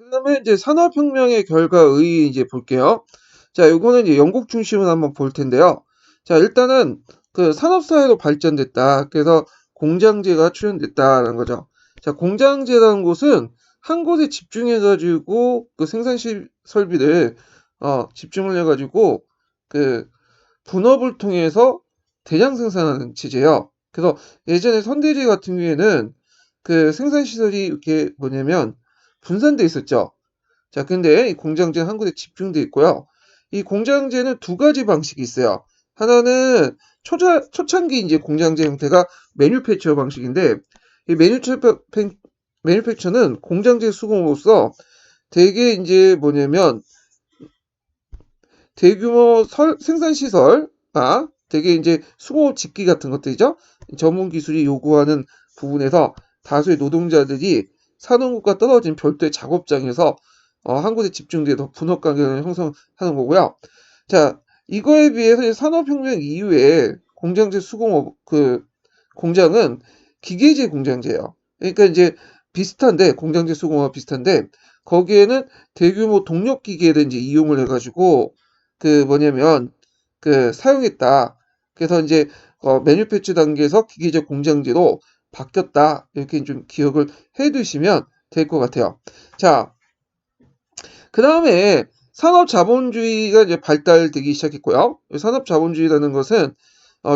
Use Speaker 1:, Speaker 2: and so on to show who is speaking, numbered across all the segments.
Speaker 1: 그다음에 이제 산업혁명의 결과의 이제 볼게요. 자, 요거는 이제 영국 중심으로 한번 볼 텐데요. 자, 일단은 그 산업사회로 발전됐다. 그래서 공장제가 출현됐다는 거죠. 자, 공장제라는 곳은 한 곳에 집중해가지고 그 생산 설비를 집중을 해가지고 그 분업을 통해서 대량 생산하는 체제예요. 그래서 예전에 선대지 같은 경우에는 그 생산 시설이 이렇게 뭐냐면 분산돼 있었죠. 자, 근데 이 공장제는 한 곳에 집중돼 있고요. 이 공장제는 두 가지 방식이 있어요. 하나는 초창기 이제 공장제 형태가 매뉴팩처 방식인데, 이 매뉴팩처는 공장제 수공으로서 대개 이제 뭐냐면 대규모 생산 시설과 되게 이제 수고 직기 같은 것들이죠. 전문 기술이 요구하는 부분에서 다수의 노동자들이 산업국과 떨어진 별도의 작업장에서 한 곳에 집중돼서 분업 관계를 형성하는 거고요. 자, 이거에 비해서 산업혁명 이후에 공장제 수공업 그 공장은 기계제 공장제예요. 그러니까 이제 비슷한데 공장제 수공업 비슷한데 거기에는 대규모 동력 기계를 이제 이용을 해가지고 그 뭐냐면 그 사용했다. 그래서 이제 매뉴팩처 단계에서 기계적 공장제로 바뀌었다. 이렇게 좀 기억을 해두시면 될 것 같아요. 자, 그 다음에 산업자본주의가 이제 발달되기 시작했고요. 산업자본주의라는 것은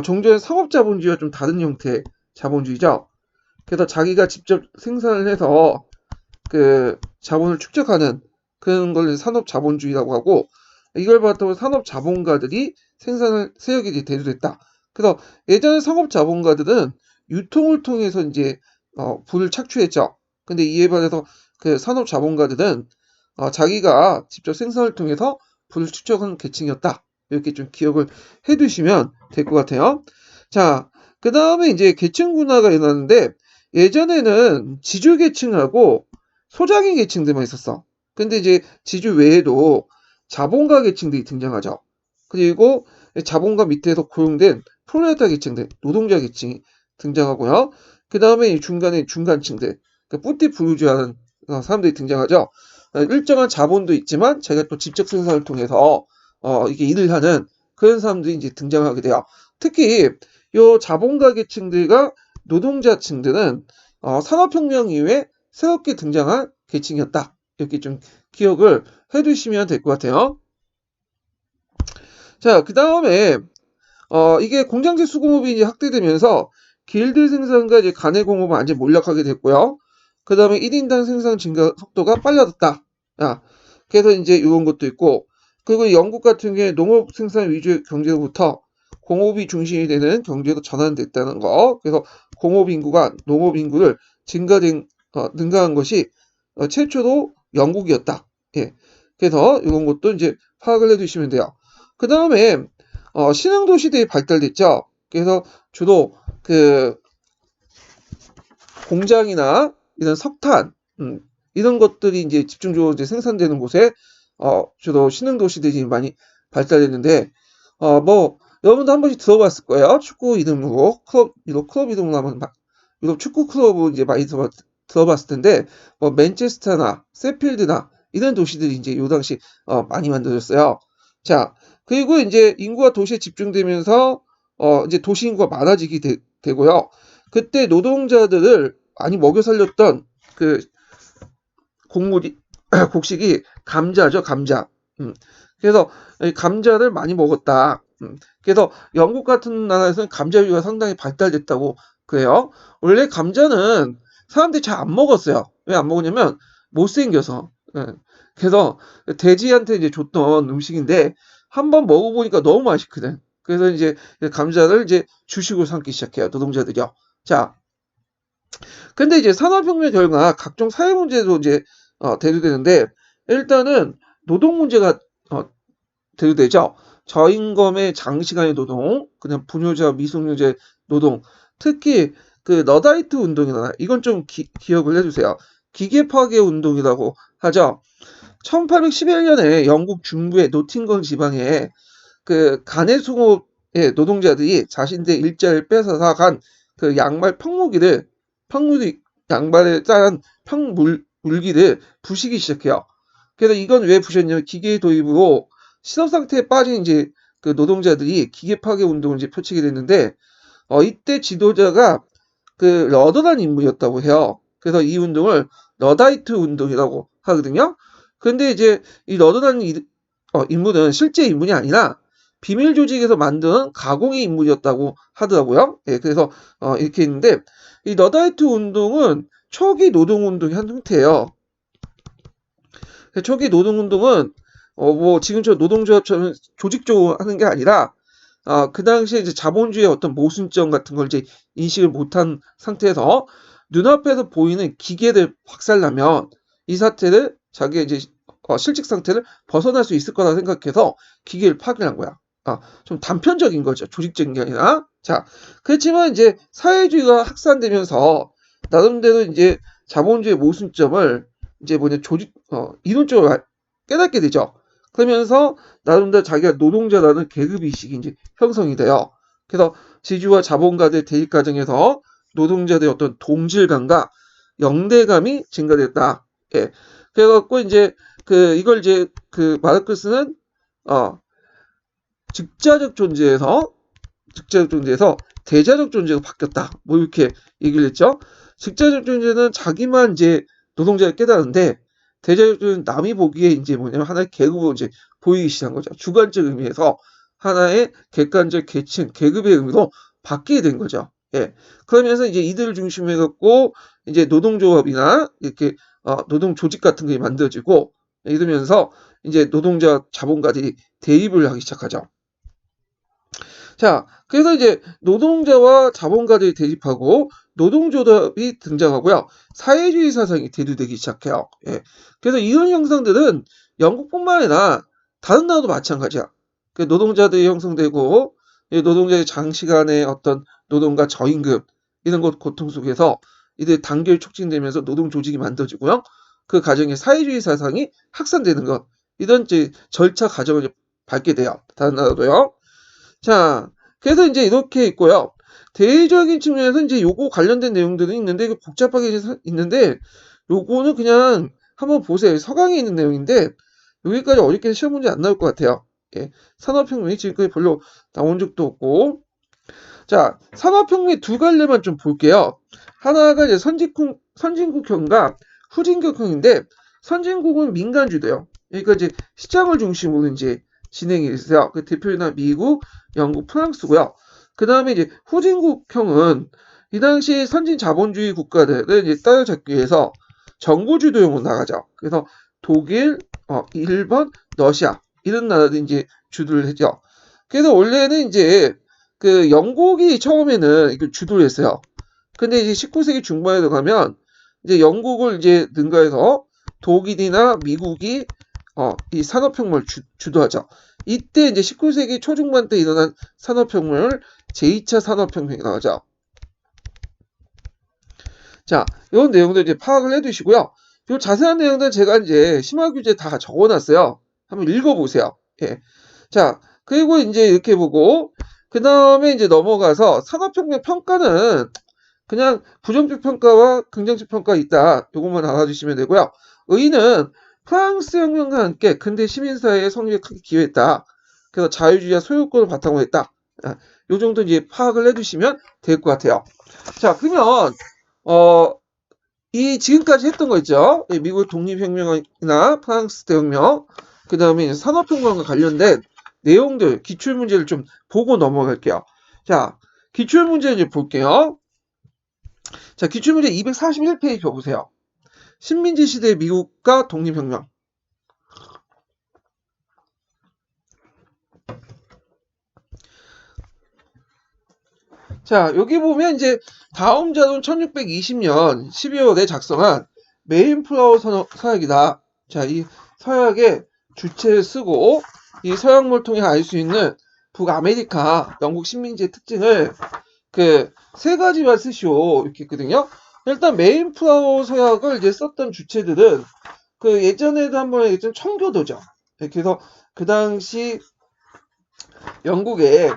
Speaker 1: 종전의 상업자본주의와 좀 다른 형태의 자본주의죠. 그래서 자기가 직접 생산을 해서 그 자본을 축적하는 그런 걸 산업자본주의라고 하고 이걸 바탕으로 산업자본가들이 생산을 세력이 대두됐다. 그래서 예전에 상업자본가들은 유통을 통해서 이제 부를 착취했죠. 근데 이에 반해서 그 산업자본가들은 자기가 직접 생산을 통해서 부를 축적하는 계층이었다. 이렇게 좀 기억을 해두시면 될 것 같아요. 자, 그 다음에 이제 계층 분화가 일어났는데 예전에는 지주 계층하고 소장의 계층들만 있었어. 근데 이제 지주 외에도 자본가 계층들이 등장하죠. 그리고 자본가 밑에서 고용된 프롤레타 계층들, 노동자 계층이 등장하고요. 그 다음에 중간에 중간층들, 그러니까 뿌띠 부르주아는 사람들이 등장하죠. 일정한 자본도 있지만 자기가 또 직접 생산을 통해서 이게 일을 하는 그런 사람들이 이제 등장하게 돼요. 특히 요 자본가 계층들과 노동자층들은 산업혁명 이후에 새롭게 등장한 계층이었다. 이렇게 좀 기억을 해두시면 될 것 같아요. 자, 그 다음에 이게 공장제 수공업이 이제 확대되면서 길드 생산과 이제 간의 공업은 완전히 몰락하게 됐고요. 그 다음에 1인당 생산 증가 속도가 빨라졌다. 야, 그래서 이제 이런 것도 있고, 그리고 영국 같은 경우에 농업 생산 위주의 경제로부터 공업이 중심이 되는 경제로 전환됐다는 거. 그래서 공업 인구가 농업 인구를 능가한 것이 최초로 영국이었다. 예. 그래서 이런 것도 이제 파악을 해두시면 돼요. 그 다음에 신흥도시들이 발달됐죠. 그래서 주로 그 공장이나 이런 석탄 이런 것들이 이제 집중적으로 이제 생산되는 곳에 주로 신흥도시들이 많이 발달했는데 뭐 여러분도 한 번씩 들어봤을 거예요. 축구 이름으로 클럽 이름으로 하면 유럽 축구 클럽을 이제 많이 들어봤을 텐데 뭐 맨체스터나 세필드나 이런 도시들이 이제 요 당시 많이 만들어졌어요. 자, 그리고 이제 인구가 도시에 집중되면서 이제 도시 인구가 많아지게 되고요. 그때 노동자들을 많이 먹여 살렸던 그 곡물이 곡식이 감자죠, 감자. 그래서 이 감자를 많이 먹었다. 그래서 영국 같은 나라에서는 감자류가 상당히 발달됐다고 그래요. 원래 감자는 사람들이 잘 안 먹었어요. 왜 안 먹었냐면 못생겨서. 예. 그래서 돼지한테 이제 줬던 음식인데 한번 먹어보니까 너무 맛있거든. 그래서 이제 감자를 이제 주식으로 삼기 시작해요, 노동자들이요. 자, 근데 이제 산업혁명 결과 각종 사회 문제도 이제 대두되는데 일단은 노동 문제가 대두되죠. 저임금의 장시간의 노동, 그냥 분유자, 미숙년자 노동, 특히 그 너다이트 운동이나 이건 좀 기억을 해주세요. 기계 파괴 운동이라고 하죠. 1811년에 영국 중부의 노팅엄 지방에 그 가내수공업의 노동자들이 자신들의 일자를 뺏어서 간 그 양말 평무기를 평무기 양말에 짜란 물기를 부시기 시작해요. 그래서 이건 왜 부셨냐면 기계 도입으로 실업 상태에 빠진 이제 그 노동자들이 기계 파괴 운동을 이제 펼치게 됐는데 이때 지도자가 그 러더라는 인물이었다고 해요. 그래서 이 운동을 러다이트 운동이라고 하거든요. 근데 이제 이 러더라는 인물은 실제 인물이 아니라 비밀 조직에서 만든 가공의 인물이었다고 하더라고요. 예, 그래서 이렇게 있는데 이 러다이트 운동은 초기 노동 운동의 한 형태예요. 초기 노동 운동은 뭐 지금처럼 노동조합처럼 조직적으로 하는 게 아니라 그 당시에 이제 자본주의의 어떤 모순점 같은 걸 이제 인식을 못한 상태에서 눈앞에서 보이는 기계를 박살나면 이 사태를 자기의 이제 실직 상태를 벗어날 수 있을 거라 생각해서 기계를 파괴한 거야. 좀 단편적인 거죠. 조직적인 게 아니라. 자, 그렇지만 이제 사회주의가 확산되면서 나름대로 이제 자본주의의 모순점을 이제 뭐냐 이론적으로 깨닫게 되죠. 그러면서 나름대로 자기가 노동자라는 계급의식이 이제 형성이 돼요. 그래서 지주와 자본가들의 대립 과정에서 노동자들의 어떤 동질감과 영대감이 증가됐다. 예. 그래갖고 이제 이걸 이제 마르크스는 즉자적 존재에서 대자적 존재로 바뀌었다. 뭐 이렇게 얘기를 했죠. 즉자적 존재는 자기만 이제 노동자를 깨달은데 대자적 존재는 남이 보기에 이제 뭐냐면 하나의 계급으로 이제 보이기 시작한 거죠. 주관적 의미에서 하나의 객관적 계층, 계급의 의미로 바뀌게 된 거죠. 예. 그러면서 이제 이들을 중심으로 해갖고 이제 노동조합이나 이렇게 노동 조직 같은 게 만들어지고 이러면서 이제 노동자 자본가들이 대립을 하기 시작하죠. 자, 그래서 이제 노동자와 자본가들이 대립하고 노동조합이 등장하고요. 사회주의 사상이 대두되기 시작해요. 예. 그래서 이런 형상들은 영국뿐만 아니라 다른 나라도 마찬가지야. 노동자들이 형성되고 노동자의 장시간의 어떤 노동과 저임금 이런 것 고통 속에서 이들 단결 촉진되면서 노동 조직이 만들어지고요. 그 과정에 사회주의 사상이 확산되는 것 이런 이제 절차 과정을 밟게 돼요. 다른 나라도요. 자, 그래서 이제 이렇게 있고요. 대의적인 측면에서 이제 요거 관련된 내용들은 있는데 이거 복잡하게 있는데 요거는 그냥 한번 보세요. 서강에 있는 내용인데 여기까지 어렵게 시험 문제 안 나올 것 같아요. 예, 산업혁명이 지금까지 별로 나온 적도 없고. 자, 산업혁명 두 갈래만 좀 볼게요. 하나가 이제 선진국형과 후진국형인데 선진국은 민간주도요. 그러니까 이제 시장을 중심으로 이제 진행이 있어요. 그 대표나 미국, 영국, 프랑스고요. 그 다음에 이제 후진국형은 이 당시 선진 자본주의 국가들을 이제 따라잡기 위해서 정부 주도형으로 나가죠. 그래서 독일, 일본, 러시아 이런 나라들이 이제 주도를 했죠. 그래서 원래는 이제 영국이 처음에는 이걸 주도를 했어요. 근데 이제 19세기 중반에 들어가면 이제 영국을 이제 능가해서 독일이나 미국이 이 산업혁명을 주도하죠. 이때 이제 19세기 초중반 때 일어난 산업혁명을 제2차 산업혁명이라고 하죠. 자, 이런 내용들 이제 파악을 해두시고요. 이 자세한 내용들은 제가 이제 심화규제 다 적어놨어요. 한번 읽어보세요. 예. 자, 그리고 이제 이렇게 보고 그 다음에 이제 넘어가서 산업혁명 평가는 그냥 부정적 평가와 긍정적 평가가 있다. 요것만 알아주시면 되고요. 의의는 프랑스 혁명과 함께 근대 시민사회의 성립에 크게 기여했다. 그래서 자유주의와 소유권을 바탕으로 했다. 요 정도 이제 파악을 해두시면 될 것 같아요. 자, 그러면 이 지금까지 했던 거 있죠. 미국 독립혁명이나 프랑스 대혁명, 그 다음에 산업혁명과 관련된 내용들, 기출문제를 좀 보고 넘어갈게요. 자, 기출문제 이제 볼게요. 자, 기출문제 241페이지 보세요. 식민지 시대 미국과 독립혁명. 자, 여기 보면 이제 다음 자료는 1620년 12월에 작성한 메인플라워 서약이다. 자, 이 서약의 주체를 쓰고 이 서약물 통해 알 수 있는 북아메리카 영국 식민지의 특징을 세 가지만 쓰시오 이렇게 있거든요. 일단 메인플라워 서약을 이제 썼던 주체들은 예전에도 한번 얘기했던 청교도죠. 그래서 그 당시 영국의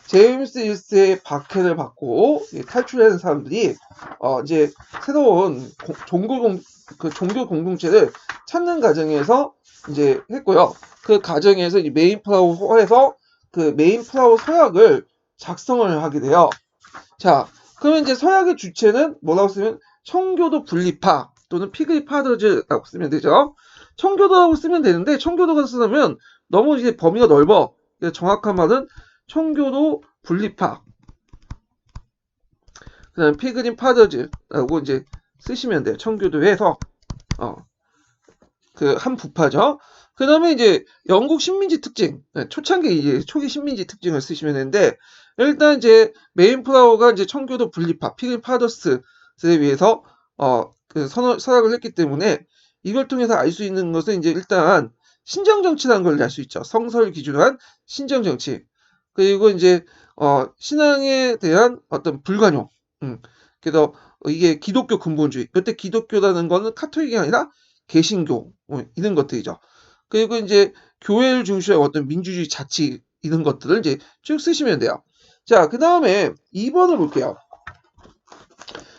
Speaker 1: 제임스 1세의 박해를 받고 탈출하는 사람들이 이제 새로운 종교 공동체를 찾는 과정에서 이제 했고요. 그 과정에서 이제 메인플라워에서 그 메인플라워 서약을 작성을 하게 돼요. 자, 그러면 이제 서약의 주체는 뭐라고 쓰면 청교도 분리파 또는 피그리 파더즈라고 쓰면 되죠. 청교도라고 쓰면 되는데 청교도가 쓰면 너무 이제 범위가 넓어. 정확한 말은 청교도 분리파. 그다음 피그림 파더즈라고 이제 쓰시면 돼요. 청교도에서 그 한 부파죠. 그다음에 이제 영국 식민지 특징, 초창기 이제 초기 식민지 특징을 쓰시면 되는데 일단 이제 메인플라워가 이제 청교도 분리파, 피그림 파더스에 의해서 그 서약을 했기 때문에 이걸 통해서 알 수 있는 것은 이제 일단 신정 정치라는 걸 알 수 있죠. 성서를 기준으로 한 신정 정치. 그리고 이제 신앙에 대한 어떤 불관용. 그래서 이게 기독교 근본주의. 이때 기독교라는 거는 카톨릭이 아니라 개신교 이런 것들이죠. 그리고 이제 교회를 중시한 어떤 민주주의 자치 이런 것들을 이제 쭉 쓰시면 돼요. 자, 그 다음에 2번을 볼게요.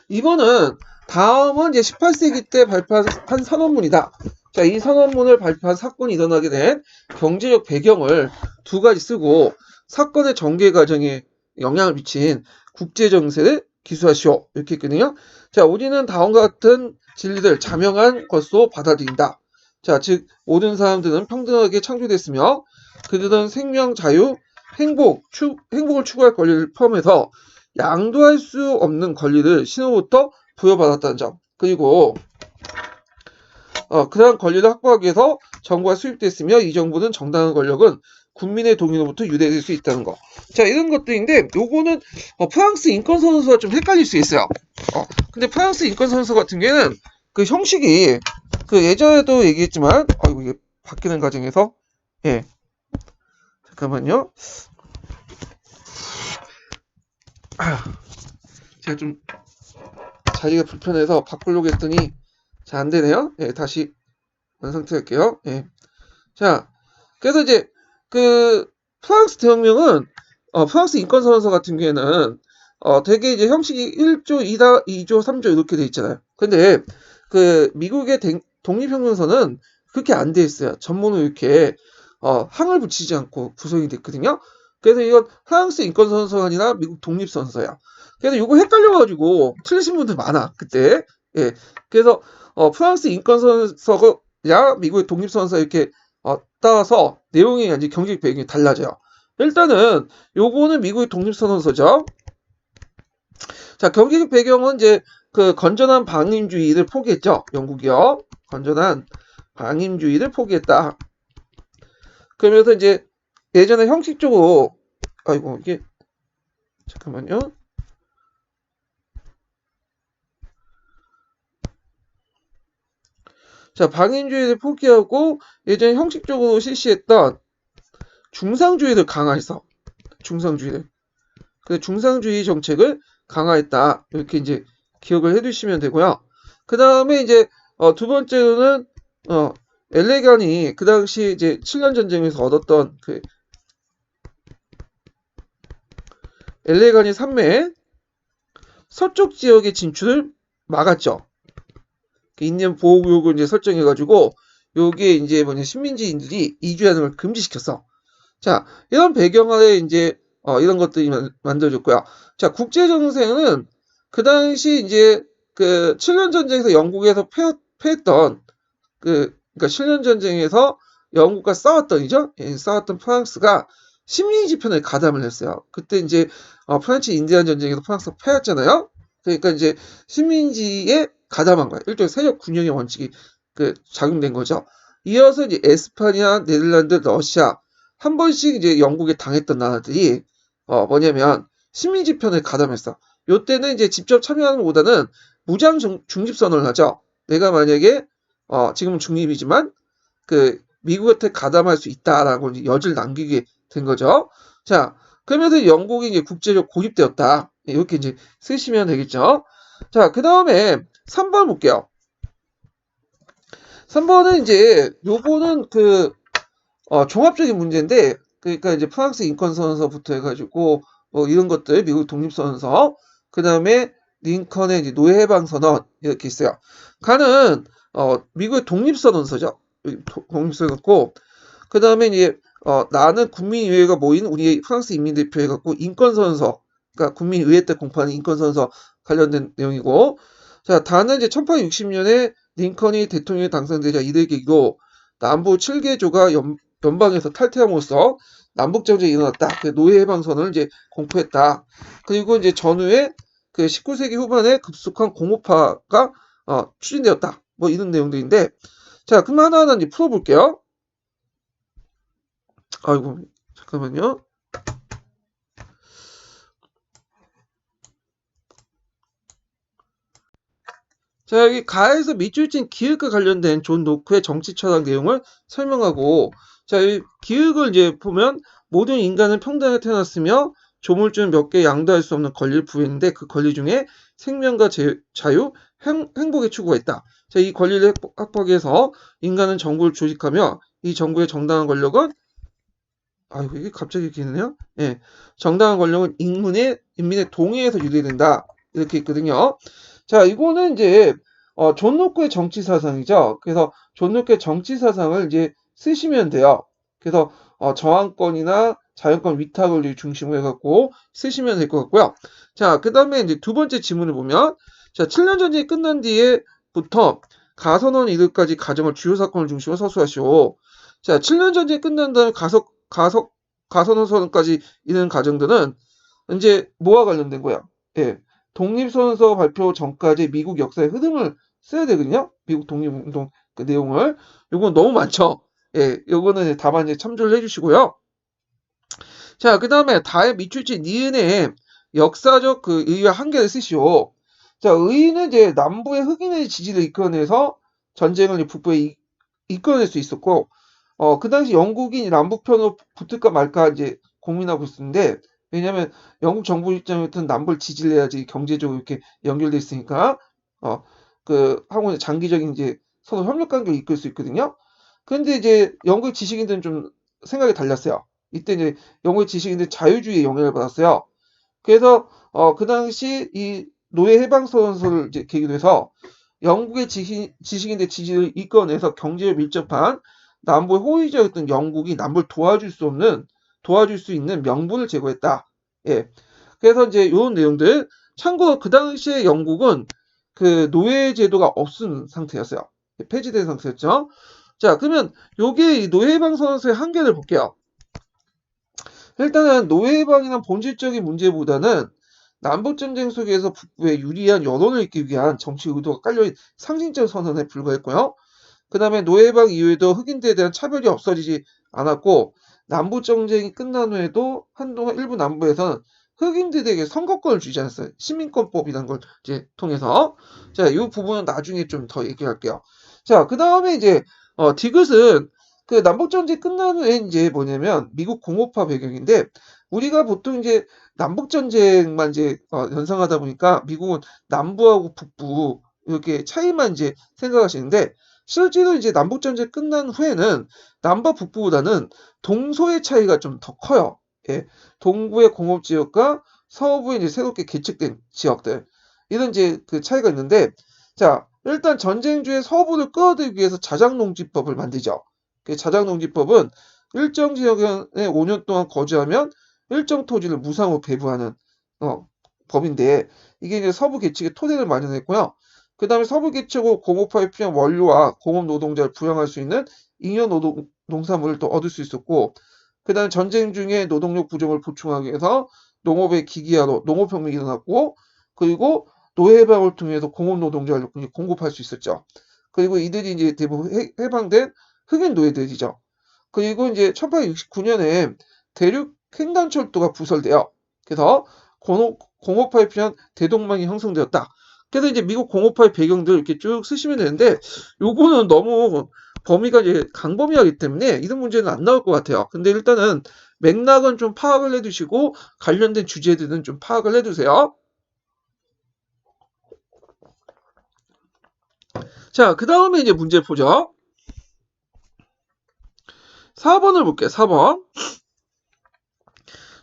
Speaker 1: 2번은 다음은 이제 18세기 때 발표한 선언문이다. 자, 이 선언문을 발표한 사건이 일어나게 된 경제적 배경을 두 가지 쓰고 사건의 전개 과정에 영향을 미친 국제 정세를 기술하시오. 이렇게 했거든요. 자, 우리는 다음과 같은 진리를 자명한 것으로 받아들인다. 자, 즉 모든 사람들은 평등하게 창조됐으며 그들은 생명, 자유, 행복을 추구할 권리를 포함해서 양도할 수 없는 권리를 신호부터 부여받았다는 점. 그리고 그러한 권리를 확보하기 위해서 정부가 수립됐으며 이 정부는 정당한 권력은 국민의 동의로부터 유대될 수 있다는 거. 자, 이런 것들인데 요거는 프랑스 인권선언서와 좀 헷갈릴 수 있어요. 근데 프랑스 인권선언서 같은 경우에는 그 형식이 그 예전에도 얘기했지만 이게 바뀌는 과정에서 잠깐만요. 제가 좀 자리가 불편해서 바꾸려고 했더니 잘 안되네요. 다시 완성트 할게요. 자, 그래서 이제 그 프랑스 대혁명은 프랑스 인권선언서 같은 경우에는 되게 이제 형식이 1조, 2조, 3조 이렇게 돼 있잖아요. 근데 그 미국의 독립혁명서는 그렇게 안 돼 있어요. 전문으로 이렇게 항을 붙이지 않고 구성이 됐거든요. 그래서 이건 프랑스 인권선언서가 아니라 미국 독립선서야. 그래서 이거 헷갈려가지고 틀리신 분들 많아 그때. 그래서 프랑스 인권선서가 미국의 독립선서 이렇게 따라서 내용이 이제 경제적 배경이 달라져요. 일단은 요거는 미국의 독립선언서죠. 자, 경제적 배경은 이제 그 건전한 방임주의를 포기했죠. 영국이요. 건전한 방임주의를 포기했다. 그러면서 이제 예전에 형식적으로 이게 잠깐만요. 자, 방임주의를 포기하고 예전에 형식적으로 실시했던 중상주의를 강화해서 그 중상주의 정책을 강화했다. 이렇게 이제 기억을 해두시면 되고요. 그 다음에 이제 두 번째로는 엘레간이 그 당시 이제 7년 전쟁에서 얻었던 그 엘레간이 산맥 서쪽 지역의 진출을 막았죠. 인연 보호구역을 이제 설정해가지고 요게 이제 식민지인들이 이주하는 걸 금지시켰어. 자, 이런 배경 아래 이제 이런 것들이 만들어졌고요. 자, 국제정세는 그 당시 이제 그 7년 전쟁에서 영국에서 패했던 그러니까 7년 전쟁에서 영국과 싸웠던 프랑스가 식민지 편에 가담을 했어요. 그때 이제 프렌치 인디안 전쟁에서 프랑스가 패했잖아요. 그러니까 이제 식민지에 가담한 거야. 일종의 세력 균형의 원칙이 작용된 거죠. 이어서 이제 에스파냐, 네덜란드, 러시아 한 번씩 이제 영국에 당했던 나라들이 뭐냐면 식민지 편에 가담했어. 요때는 이제 직접 참여하는 것보다는 무장 중립 선언을 하죠. 내가 만약에 지금은 중립이지만 미국한테 가담할 수 있다라고 여지를 남기게 된 거죠. 자, 그러면서 영국이 이제 국제적 고립되었다. 이렇게 이제 쓰시면 되겠죠. 자, 그 다음에 3번 볼게요. 3번은 이제 요거는 종합적인 문제인데 그러니까 이제 프랑스 인권선언서부터 해가지고 뭐 이런 것들, 미국 독립선언서, 그 다음에 링컨의 이제 노예해방선언 이렇게 있어요. 가는 미국의 독립선언서죠. 독립선언서고, 그 다음에 이제 나는 국민의회가 모인 우리 프랑스 인민대표 해갖고 인권선언서, 그러니까 국민의회 때 공포하는 인권선언서 관련된 내용이고, 자, 다는 이제 1860년에 링컨이 대통령에 당선되자 이를 계기로 남부 7개조가 연방에서 탈퇴함으로써 남북전쟁이 일어났다. 그 노예해방선언을 이제 공포했다. 그리고 이제 전후에 그 19세기 후반에 급속한 공업화가 추진되었다. 뭐 이런 내용들인데, 자, 그럼 하나하나 이제 풀어볼게요. 아이고, 잠깐만요. 자, 여기 가에서 밑줄 친 기획과 관련된 존 노크의 정치 철학 내용을 설명하고, 자, 이 기획을 이제 보면 모든 인간은 평등하게 태어났으며 조물주는 몇 개 양도할 수 없는 권리를 부여했는데 그 권리 중에 생명과 자유, 행복의 추구가 있다. 자, 이 권리를 확보하기 위해서 인간은 정부를 조직하며 이 정부의 정당한 권력은 아이고 이게 갑자기 기네요. 예, 정당한 권력은 인민의 동의에서 유래된다. 이렇게 있거든요. 자, 이거는 이제 존 노크의 정치 사상이죠. 그래서 존 노크의 정치 사상을 이제 쓰시면 돼요. 그래서 저항권이나 자연권 위탁을 중심으로 해갖고 쓰시면 될 것 같고요. 자, 그 다음에 이제 두 번째 지문을 보면, 자, 7년 전쟁이 끝난 뒤에부터 가선언 이르까지 가정을 주요 사건을 중심으로 서술하시오. 자, 7년 전쟁이 끝난 다음에 가선언선까지 이르는 과정들은 이제 뭐와 관련된 거야? 예. 독립선언서 발표 전까지 미국 역사의 흐름을 써야 되거든요. 미국 독립운동 그 내용을. 요건 너무 많죠. 예, 요거는 다만 이제 참조를 해주시고요. 자, 그 다음에 다의 밑줄치 니은의 역사적 그 의의와 한계를 쓰시오. 자, 의의는 이제 남부의 흑인의 지지를 이끌어내서 전쟁을 북부에 이끌어낼 수 있었고, 그 당시 영국이 남북편으로 붙을까 말까 이제 고민하고 있었는데, 왜냐면 영국 정부 입장에서는 남부를 지지를 해야지 경제적으로 이렇게 연결돼 있으니까, 하고 장기적인 이제 서로 협력 관계를 이끌 수 있거든요. 근데 이제 영국 지식인들은 좀 생각이 달랐어요. 이때 이제 영국 지식인들 자유주의에 영향을 받았어요. 그래서 그 당시 이 노예 해방선언서를 이제 계기로 해서 영국의 지식인들 지지를 이끌어내서 경제에 밀접한 남부의 호의적이었던 영국이 남부를 도와줄 수 있는 명분을 제공했다. 예. 그래서 이제 이런 내용들, 참고로 그 당시에 영국은 그 노예 제도가 없은 상태였어요. 폐지된 상태였죠. 자, 그러면 요게 이 노예 해방 선언서의 한계를 볼게요. 일단은 노예 해방이란 본질적인 문제보다는 남북전쟁 속에서 북부에 유리한 여론을 잇기 위한 정치 의도가 깔려있는 상징적 선언에 불과했고요. 그 다음에 노예 해방 이후에도 흑인들에 대한 차별이 없어지지 않았고, 남북전쟁이 끝난 후에도 한동안 일부 남부에서는 흑인들에게 선거권을 주지 않았어요. 시민권법이라는 걸 이제 통해서. 자, 이 부분은 나중에 좀 더 얘기할게요. 자, 그 다음에 이제 디귿은 그 남북전쟁 끝난 후에 이제 뭐냐면 미국 공업화 배경인데, 우리가 보통 이제 남북전쟁만 이제 연상하다 보니까 미국은 남부하고 북부 이렇게 차이만 이제 생각하시는데, 실제로 이제 남북전쟁 끝난 후에는 남과 북부보다는 동서의 차이가 좀 더 커요. 예, 동부의 공업지역과 서부에 이제 새롭게 개척된 지역들, 이런 이제 그 차이가 있는데, 자, 일단 전쟁 중에 서부를 끌어들이기 위해서 자작농지법을 만들죠. 그 자작농지법은 일정 지역에 5년 동안 거주하면 일정 토지를 무상으로 배부하는 법인데, 이게 이제 서부 개척의 토대를 마련했고요. 그 다음에 서부 개척으로 공업화에 필요한 원료와 공업 노동자를 부양할 수 있는 잉여 농산물을 또 얻을 수 있었고, 그 다음에 전쟁 중에 노동력 부족을 보충하기 위해서 농업의 기기화로 농업혁명이 일어났고, 그리고 노예해방을 통해서 공업 노동자를 공급할 수 있었죠. 그리고 이들이 이제 대부분 해방된 흑인 노예들이죠. 그리고 이제 1869년에 대륙 횡단철도가 부설돼요. 그래서 공업화에 필요한 대동망이 형성되었다. 그래서 이제 미국 공업화의 배경들 이렇게 쭉 쓰시면 되는데, 요거는 너무 범위가 이제 강범위하기 때문에 이런 문제는 안 나올 것 같아요. 근데 일단은 맥락은 좀 파악을 해두시고 관련된 주제들은 좀 파악을 해두세요. 자, 그 다음에 이제 문제 보죠. 4번을 볼게요. 4번.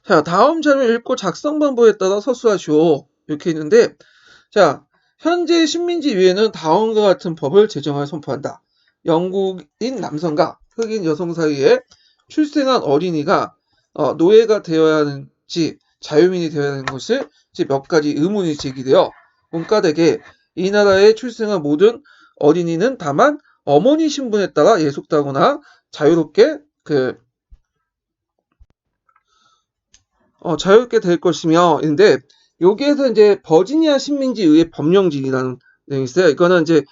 Speaker 1: 자, 다음 자료를 읽고 작성 방법에 따라 서술하시오. 이렇게 있는데, 자, 현재 식민지 위에는 다음과 같은 법을 제정하여 선포한다. 영국인 남성과 흑인 여성 사이에 출생한 어린이가 노예가 되어야 하는지 자유민이 되어야 하는 것을 몇 가지 의문이 제기되어 문과대개 이 나라에 출생한 모든 어린이는 다만 어머니 신분에 따라 예속되거나 자유롭게 자유롭게 될 것이며, 인데, 여기에서 이제 버지니아 식민지의 법령직이라는 내용이 있어요. 이거는 이제,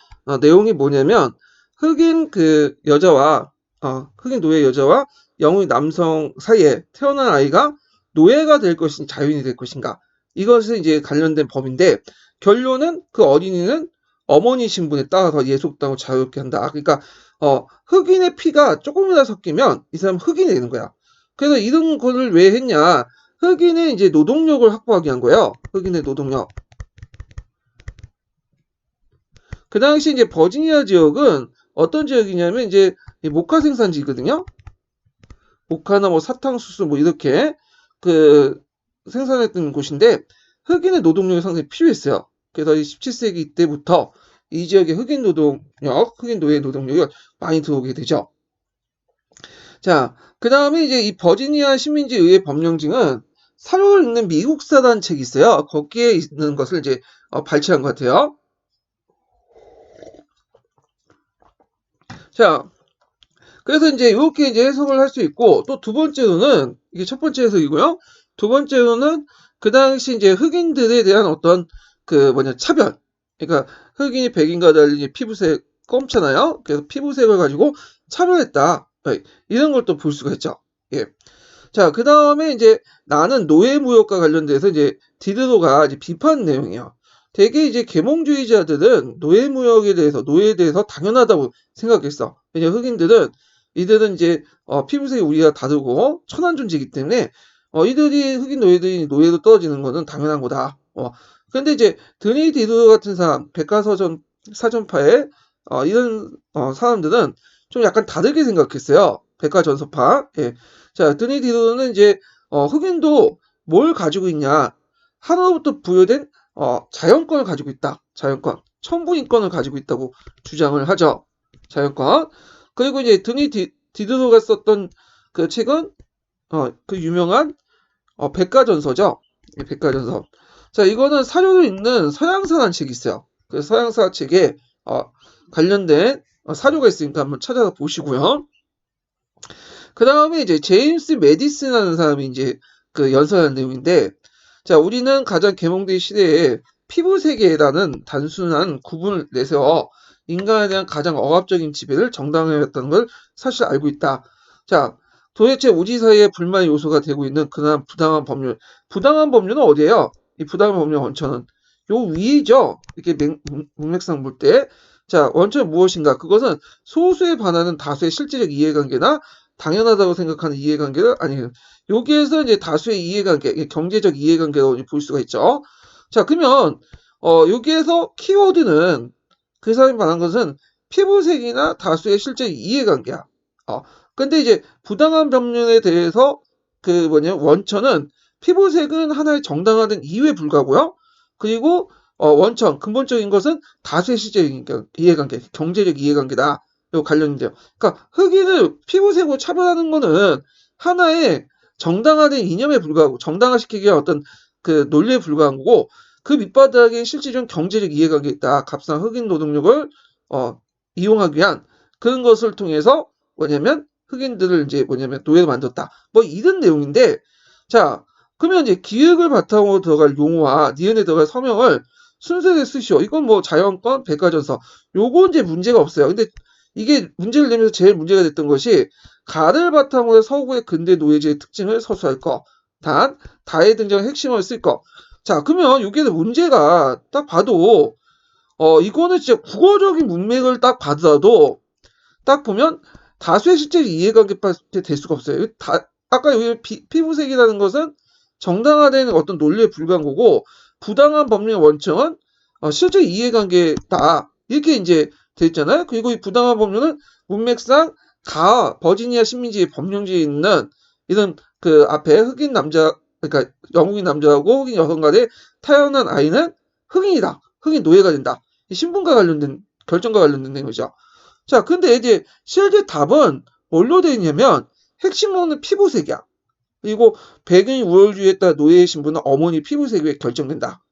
Speaker 1: 내용이 뭐냐면, 흑인 여자와, 흑인 노예 여자와 영국인 남성 사이에 태어난 아이가 노예가 될 것인지 자유인이 될 것인가. 이것이 이제 관련된 법인데, 결론은 그 어린이는 어머니 신분에 따라서 예속당하고 자유롭게 한다. 그러니까, 흑인의 피가 조금이라도 섞이면 이 사람 흑인이 되는 거야. 그래서 이런 거를 왜 했냐. 흑인의 이제 노동력을 확보하기 위한 거예요. 흑인의 노동력. 그 당시 이제 버지니아 지역은 어떤 지역이냐면 이제 모카 생산지거든요. 모카나 뭐 사탕수수 뭐 이렇게 생산했던 곳인데 흑인의 노동력이 상당히 필요했어요. 그래서 17세기 때부터 이 지역에 흑인 노예 노동력이 많이 들어오게 되죠. 자, 그 다음에 이제 이 버지니아 식민지 의회 법령징은 사료를 읽는 미국사라는 책이 있어요. 거기에 있는 것을 이제 발췌한 것 같아요. 자, 그래서 이제 이렇게 이제 해석을 할 수 있고, 또 두 번째로는, 이게 첫 번째 해석이고요. 두 번째로는 그 당시 이제 흑인들에 대한 어떤 차별. 그러니까 흑인이 백인과 달리 피부색 검잖아요. 그래서 피부색을 가지고 차별했다. 이런 걸 또 볼 수가 있죠. 예. 자, 그 다음에 이제 나는 노예무역과 관련돼서 이제 디드로가 이제 비판 내용이에요. 대개 이제 계몽주의자들은 노예무역에 대해서, 노예에 대해서 당연하다고 생각했어. 왜냐면 흑인들은, 이들은 이제, 피부색이 우리가 다르고 천한 존재이기 때문에, 흑인 노예들이 노예로 떨어지는 거는 당연한 거다. 근데 이제 드니 디드로 같은 사람, 사전파의, 이런, 사람들은 좀 약간 다르게 생각했어요. 백과전서파. 예. 자, 드니 디도는 이제 흑인도 뭘 가지고 있냐? 하나로부터 부여된 자연권을 가지고 있다. 자연권, 천부인권을 가지고 있다고 주장을 하죠. 자연권. 그리고 이제 디드로가 썼던 그 책은 그 유명한 백과전서죠. 백과전서. 자, 이거는 사료를 읽는 서양사라는 책이 있어요. 그 서양사 책에 관련된 사료가 있으니까 한번 찾아서 보시고요. 그 다음에 이제 제임스 메디슨이라는 사람이 이제 연설한 내용인데, 자, 우리는 가장 계몽된 시대에 피부색에라는 단순한 구분을 내세워 인간에 대한 가장 억압적인 지배를 정당화했다는 걸 사실 알고 있다. 자, 도대체 우리 사회의 불만의 요소가 되고 있는 그러한 부당한 법률. 부당한 법률은 어디예요? 이 부당한 법률 원천은 요 위죠. 이렇게 문맥상 볼 때. 자, 원천은 무엇인가? 그것은 소수에 반하는 다수의 실질적 이해관계나 당연하다고 생각하는 이해관계를 아니에요. 여기에서 이제 다수의 이해관계, 경제적 이해관계로 볼 수가 있죠. 자, 그러면 여기에서 키워드는 그 사람이 말한 것은 피부색이나 다수의 실제 이해관계야. 근데 이제 부당한 법률에 대해서 원천은 피부색은 하나의 정당화된 이유에 불과하고요. 그리고 원천, 근본적인 것은 다수의 실제적 이해관계, 경제적 이해관계다. 요 관련인데요. 그러니까 흑인을 피부색으로 차별하는 거는 하나의 정당화된 이념에 불과하고 정당화시키기 위한 어떤 논리에 불과한 거고 그 밑바닥에 실질적인 경제적 이해관계 있다. 값싼 흑인 노동력을 이용하기 위한 그런 것을 통해서 흑인들을 이제 노예로 만들었다. 뭐 이런 내용인데 자 그러면 이제 기획을 바탕으로 들어갈 용어와 니은에 들어갈 서명을 순서대로 쓰시오. 이건 뭐 자연권, 백과전서 요거 이제 문제가 없어요. 근데 이게 문제를 내면서 제일 문제가 됐던 것이 가를 바탕으로 서구의 근대 노예제의 특징을 서술할 거. 단, 다의 등장의 핵심을 쓸 거. 자, 그러면 여기에서 문제가 딱 봐도 이거는 진짜 국어적인 문맥을 딱 봐도 딱 보면 다수의 실제 이해관계밖에 될 수가 없어요. 아까 여기 피부색이라는 것은 정당화된 어떤 논리에 불과한 거고 부당한 법률의 원칙은 실제 이해관계다. 이렇게 이제 돼 있잖아요. 그리고 이 부당한 법률은 문맥상 버지니아 식민지의 법령지에 있는 이런 앞에 흑인 남자 그러니까 영국인 남자하고 흑인 여성 간에 태어난 아이는 흑인이다. 흑인 노예가 된다. 신분과 관련된 결정과 관련된 내용이죠. 자, 근데 이제 실제 답은 뭘로 되어 있냐면 핵심은 피부색이야. 그리고 백인 우월주의에 따라 노예의 신분은 어머니 피부색에 결정된다.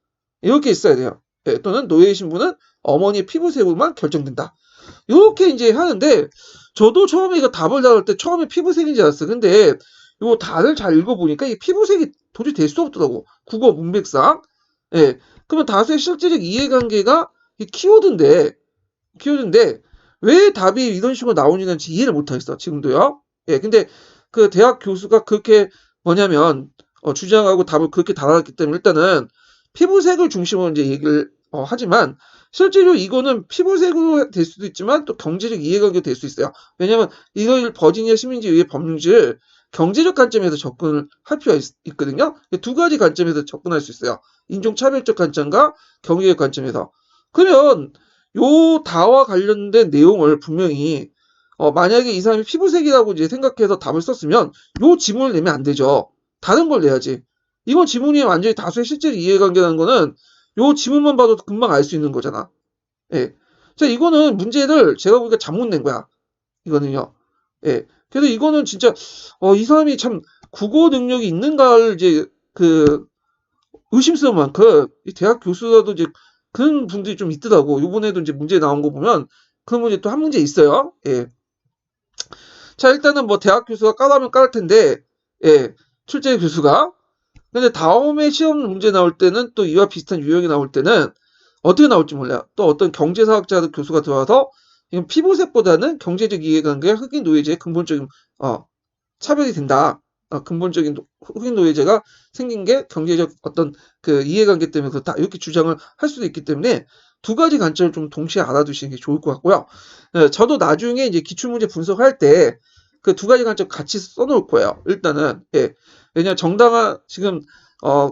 Speaker 1: 이렇게 있어야 돼요. 예, 또는 노예의 신분은 어머니의 피부색으로만 결정된다. 이렇게 이제 하는데 저도 처음에 이거 답을 나올 때 처음에 피부색인 줄 알았어요. 근데 이거 다들 잘 읽어보니까 이 피부색이 도저히 될 수 없더라고. 국어 문맥상. 예. 그러면 다수의 실질적 이해관계가 이 키워드인데 왜 답이 이런 식으로 나오는지 이해를 못하겠어. 지금도요. 예. 근데 그 대학 교수가 그렇게 뭐냐면 주장하고 답을 그렇게 달아놨기 때문에 일단은 피부색을 중심으로 이제 얘기를 하지만 실제로 이거는 피부색으로 될 수도 있지만 또 경제적 이해관계가 될 수 있어요. 왜냐하면 이걸 버지니아 시민제 의회 법률지를 경제적 관점에서 접근을 할 필요가 있거든요. 두 가지 관점에서 접근할 수 있어요. 인종차별적 관점과 경제적 관점에서. 그러면 요 다와 관련된 내용을 분명히 만약에 이 사람이 피부색이라고 이제 생각해서 답을 썼으면 요 지문을 내면 안 되죠. 다른 걸 내야지. 이건 지문이 완전히 다수의 실질 이해관계라는 거는 요 지문만 봐도 금방 알 수 있는 거잖아. 예. 자, 이거는 문제를 제가 보니까 잘못 낸 거야. 이거는요. 예. 그래서 이거는 진짜 이 사람이 참 국어 능력이 있는가를 이제 그 의심스러운 만큼 이 대학 교수라도 이제 그런 분들이 좀 있더라고. 요번에도 이제 문제 나온 거 보면 그 문제 또 한 문제 있어요. 예. 자, 일단은 뭐 대학 교수가 까라면 깔 텐데, 예. 출제 교수가. 근데 다음에 시험 문제 나올 때는 또 이와 비슷한 유형이 나올 때는 어떻게 나올지 몰라요. 또 어떤 경제사학자 교수가 들어와서 이건 피부색보다는 경제적 이해관계가 흑인 노예제의 근본적인 차별이 된다. 근본적인 흑인 노예제가 생긴 게 경제적 어떤 그 이해관계 때문에 그렇다. 이렇게 주장을 할 수도 있기 때문에 두 가지 관점을 좀 동시에 알아두시는 게 좋을 것 같고요. 저도 나중에 이제 기출문제 분석할 때 그 두 가지 관점 같이 써놓을 거예요. 일단은 예. 왜냐 정당한 지금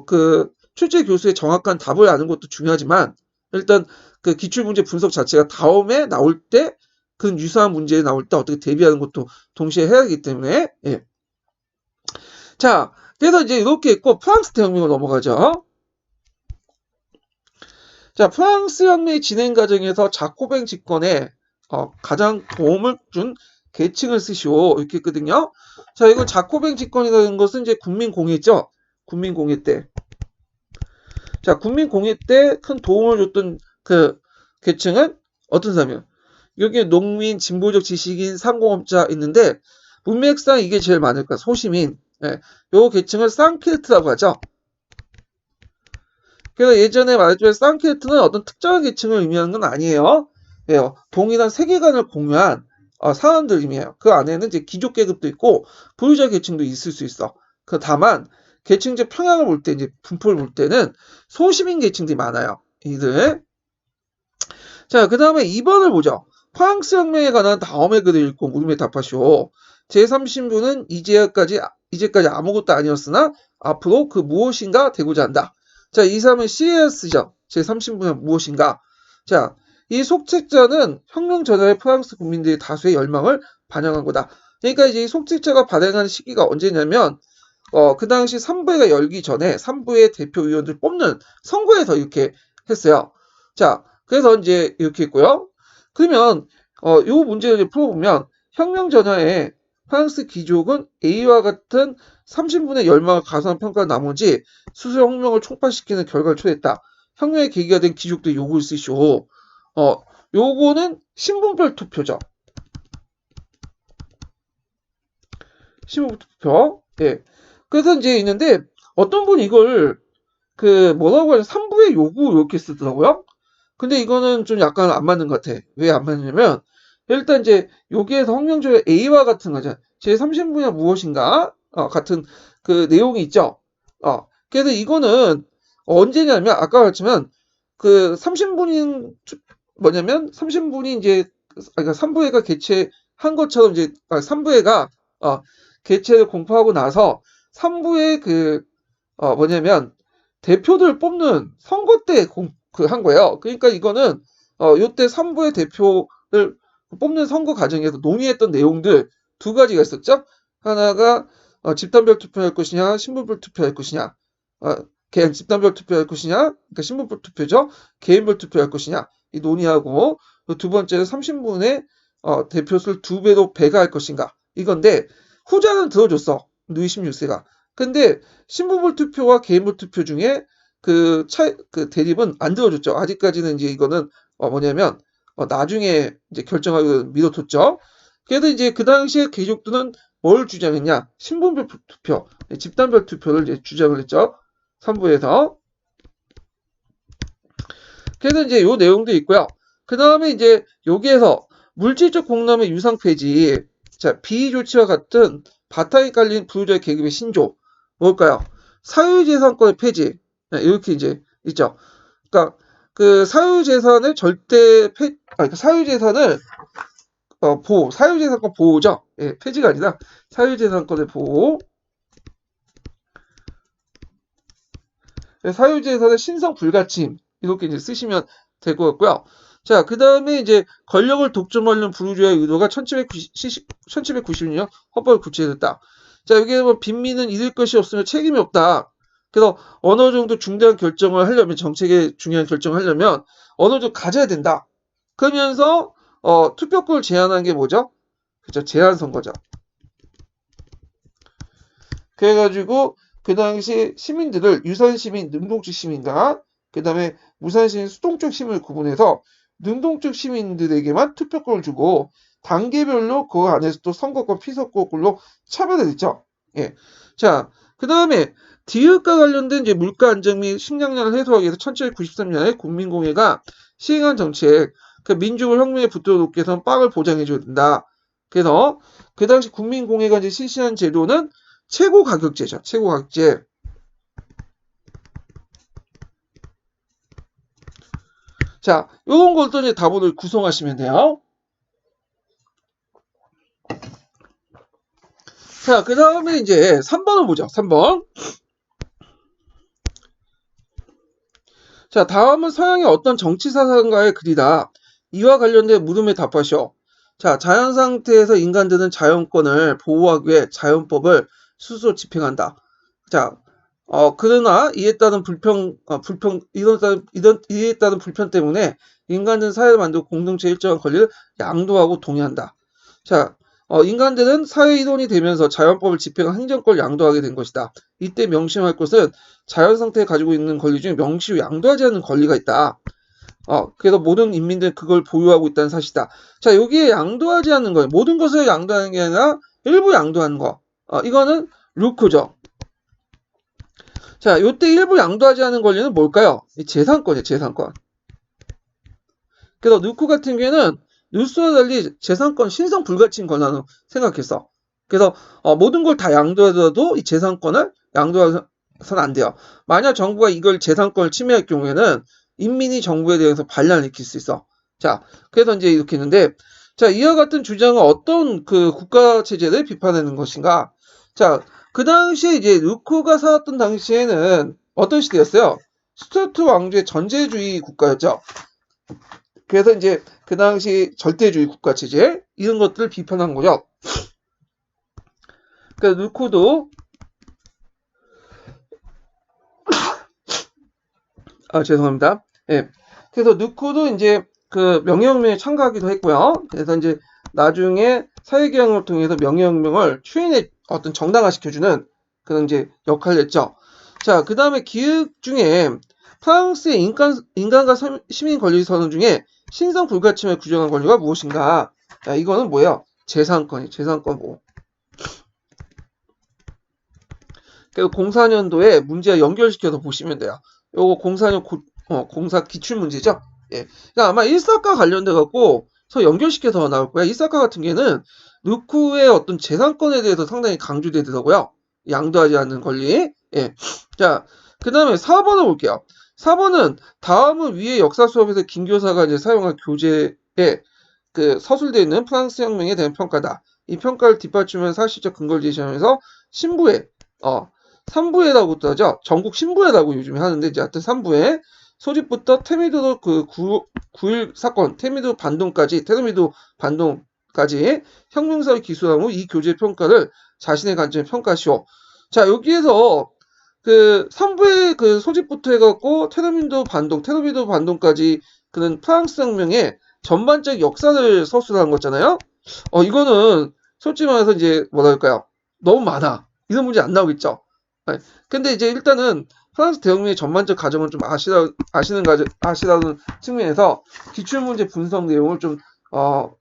Speaker 1: 그 출제 교수의 정확한 답을 아는 것도 중요하지만 일단 그 기출문제 분석 자체가 다음에 나올 때 그 유사한 문제에 나올 때 어떻게 대비하는 것도 동시에 해야 하기 때문에 예. 자, 그래서 이제 이렇게 있고 프랑스 대혁명으로 넘어가죠. 자, 프랑스 혁명의 진행 과정에서 자코뱅 집권에 가장 도움을 준 계층을 쓰시오 이렇게 했거든요. 자, 이거 자코뱅 집권이라는 것은 이제 국민공예죠. 국민공예 때. 자, 국민공예 때 큰 도움을 줬던 그 계층은 어떤 사람이에요? 여기에 농민, 진보적 지식인, 상공업자 있는데 문맥상 이게 제일 많을 거야. 소시민. 예. 요 계층을 쌍킬트라고 하죠. 그래서 예전에 말했지만 쌍킬트는 어떤 특정한 계층을 의미하는 건 아니에요. 예, 동일한 세계관을 공유한 사람들임이에요. 그 안에는 이제 귀족 계급도 있고 부유자 계층도 있을 수 있어. 그 다만 계층적 평양을 볼 때 이제 분포를 볼 때는 소시민 계층들이 많아요. 이들. 자, 그 다음에 2번을 보죠. 프랑스 혁명에 관한 다음의 글을 읽고 물음에 답하시오. 제30부는 이제까지 아무것도 아니었으나 앞으로 그 무엇인가 되고자 한다. 자, 이 사람은 CS죠. 제30부는 무엇인가. 자, 이 속책자는 혁명 전후의 프랑스 국민들의 다수의 열망을 반영한 거다. 그러니까 이제 이 속책자가 발행한 시기가 언제냐면 그 당시 3부회가 열기 전에 3부회 대표위원들 뽑는 선거에서 이렇게 했어요. 자, 그래서 이제 이렇게 했고요. 그러면 요 문제를 풀어보면 혁명 전야에 프랑스 귀족은 A와 같은 30분의 열망을 가소한 평가한 나머지 스스로 혁명을 총파시키는 결과를 초래했다. 혁명의 계기가 된 귀족들의 요구를 쓰시오. 요거는 신분별 투표죠. 신분별 투표. 예. 그래서 이제 있는데 어떤 분이 이걸 그 뭐라고 하냐 3부의 요구 이렇게 쓰더라고요. 근데 이거는 좀 약간 안 맞는 것 같아. 왜 안 맞냐면 일단 이제 여기에서 혁명적인 A와 같은 거죠. 제30분야 무엇인가 같은 그 내용이 있죠. 그래서 이거는 언제냐면 아까 말했지만 그 30분인 뭐냐면 30분이 이제 그러니까 3부회가 개최한 것처럼 이제 3부회가 개최를 공포하고 나서 3부회 그 뭐냐면 대표들 뽑는 선거 때 한 거예요. 그러니까 이거는 요때 3부의 대표를 뽑는 선거 과정에서 논의했던 내용들 두 가지가 있었죠. 하나가 집단별 투표할 것이냐, 신분별 투표할 것이냐, 그냥 집단별 투표할 것이냐, 그러니까 신분별 투표죠. 개인별 투표할 것이냐, 이 논의하고, 두 번째는 30분의 대표수를 2배로 배가할 것인가, 이건데, 후자는 들어줬어. 누이 16세가. 근데, 신분별 투표와 개인별 투표 중에 그 대립은 안 들어줬죠. 아직까지는 이제 이거는, 뭐냐면, 나중에 이제 결정하기로 미뤄뒀죠. 그래도 이제 그 당시에 귀족들은 뭘 주장했냐? 신분별 투표, 집단별 투표를 이제 주장을 했죠. 3부에서. 그래서 이제 요 내용도 있고요. 그 다음에 이제 여기에서 물질적 공람의 유상 폐지, 자, 비조치와 같은 바탕이 깔린 부유자의 계급의 신조, 뭘까요? 사유재산권의 폐지, 이렇게 이제 있죠. 그러니까 그 사유재산을 그러니까 사유재산을 사유재산권 보호죠. 예, 폐지가 아니라 사유재산권의 보호. 사유재산의 신성 불가침, 이렇게 이제 쓰시면 될 것 같고요. 자, 그 다음에 이제 권력을 독점하려는 부르주아의 의도가 1790년 헌법에 구체됐다. 자, 여기에 뭐 빈민은 잃을 것이 없으면 책임이 없다. 그래서 어느 정도 중대한 결정을 하려면, 정책의 중요한 결정을 하려면 어느 정도 가져야 된다. 그러면서 투표권을 제한한 게 뭐죠? 그죠? 제한 선거죠. 그래가지고 그 당시 시민들을 유선시민, 능동적 시민과 그 다음에 무산시민, 수동적 시민을 구분해서 능동적 시민들에게만 투표권을 주고 단계별로 그 안에서 또 선거권, 피선거권로 차별을 했죠. 예. 자, 그 다음에 디귿과 관련된 이제 물가 안정 및 식량난을 해소하기 위해서 1793년에 국민공회가 시행한 정책, 그 민중을 혁명에 붙들어 놓기 위해서는 빵을 보장해줘야 된다. 그래서 그 당시 국민공회가 이제 실시한 제도는 최고가격제죠. 최고가격제. 자, 요런 걸 또 이제 답을 구성하시면 돼요. 자, 그 다음에 이제 3번을 보죠. 3번. 자, 다음은 서양의 어떤 정치사상가의 글이다. 이와 관련된 물음에 답하시오. 자, 자연 상태에서 인간들은 자연권을 보호하기 위해 자연법을 스스로 집행한다. 자, 그러나 이에 따른 이에 따른 불편 때문에 인간들은 사회를 만들고 공동체 일정한 권리를 양도하고 동의한다. 자, 인간들은 사회 일원이 되면서 자연법을 집행한 행정권을 양도하게 된 것이다. 이때 명심할 것은 자연 상태에 가지고 있는 권리 중에 명시로 양도하지 않는 권리가 있다. 그래서 모든 인민들은 그걸 보유하고 있다는 사실이다. 자, 여기에 양도하지 않는 거예요. 모든 것을 양도하는 게 아니라 일부 양도하는 거. 이거는 루크죠. 자, 요때 일부 양도하지 않은 권리는 뭘까요? 재산권이에요, 재산권. 그래서 루크 같은 경우에는 뉴스와 달리 재산권 신성 불가침 권한으로 생각했어. 그래서 모든 걸 다 양도하더라도 이 재산권을 양도해서는 안 돼요. 만약 정부가 이걸 재산권을 침해할 경우에는 인민이 정부에 대해서 반란을 일으킬 수 있어. 자, 그래서 이제 이렇게 했는데, 자, 이와 같은 주장은 어떤 그 국가 체제를 비판하는 것인가? 자, 그 당시에 이제 루크가 살았던 당시에는 어떤 시대였어요? 스튜어트 왕조의 전제주의 국가였죠. 그래서 이제 그 당시 절대주의 국가 체제 이런 것들을 비판한 거죠. 그래서 루크도 죄송합니다. 예. 그래서 루크도 이제 그 명예혁명에 참가하기도 했고요. 그래서 이제 나중에 사회개혁을 통해서 명예혁명을 추인의 어떤 정당화시켜주는 그런 이제 역할을 했죠. 자, 그 다음에 기획 중에 프랑스의 인간과 시민 권리 선언 중에 신성 불가침을 규정한 권리가 무엇인가? 자, 이거는 뭐예요? 재산권 보호. 그래서 04년도에 문제와 연결시켜서 보시면 돼요. 요거 04년 공사 기출 문제죠. 예. 그러니까 아마 일사과 관련돼 갖고 연결시켜서 나올 거야. 일사과 같은 경우에는 루크의 어떤 재산권에 대해서 상당히 강조되더라고요. 양도하지 않는 권리. 예. 자, 그 다음에 4번을 볼게요. 4번은 다음은 위의 역사 수업에서 김 교사가 이제 사용한 교재에 그 서술되어 있는 프랑스 혁명에 대한 평가다. 이 평가를 뒷받침하는 사실적 근거를 제시하면서 신부에 3부회라고도 하죠. 전국 신부회라고 요즘에 하는데 이제 하여튼 3부회 소집부터 테미도 그 9.1 사건, 테미도 반동까지 테미도 반동 까지 혁명사를 기술한 후 이 교재 평가를 자신의 관점에 평가시오. 자, 여기에서 그 3부의 그 소집부터 해갖고 테르미도 반동까지 그런 프랑스 혁명의 전반적 역사를 서술한 거잖아요. 이거는 솔직히 말해서 이제 뭐랄까요? 너무 많아. 이런 문제 안 나오겠죠. 네. 근데 이제 일단은 프랑스 대혁명의 전반적 과정을 좀 아시라는 측면에서 기출문제 분석 내용을 좀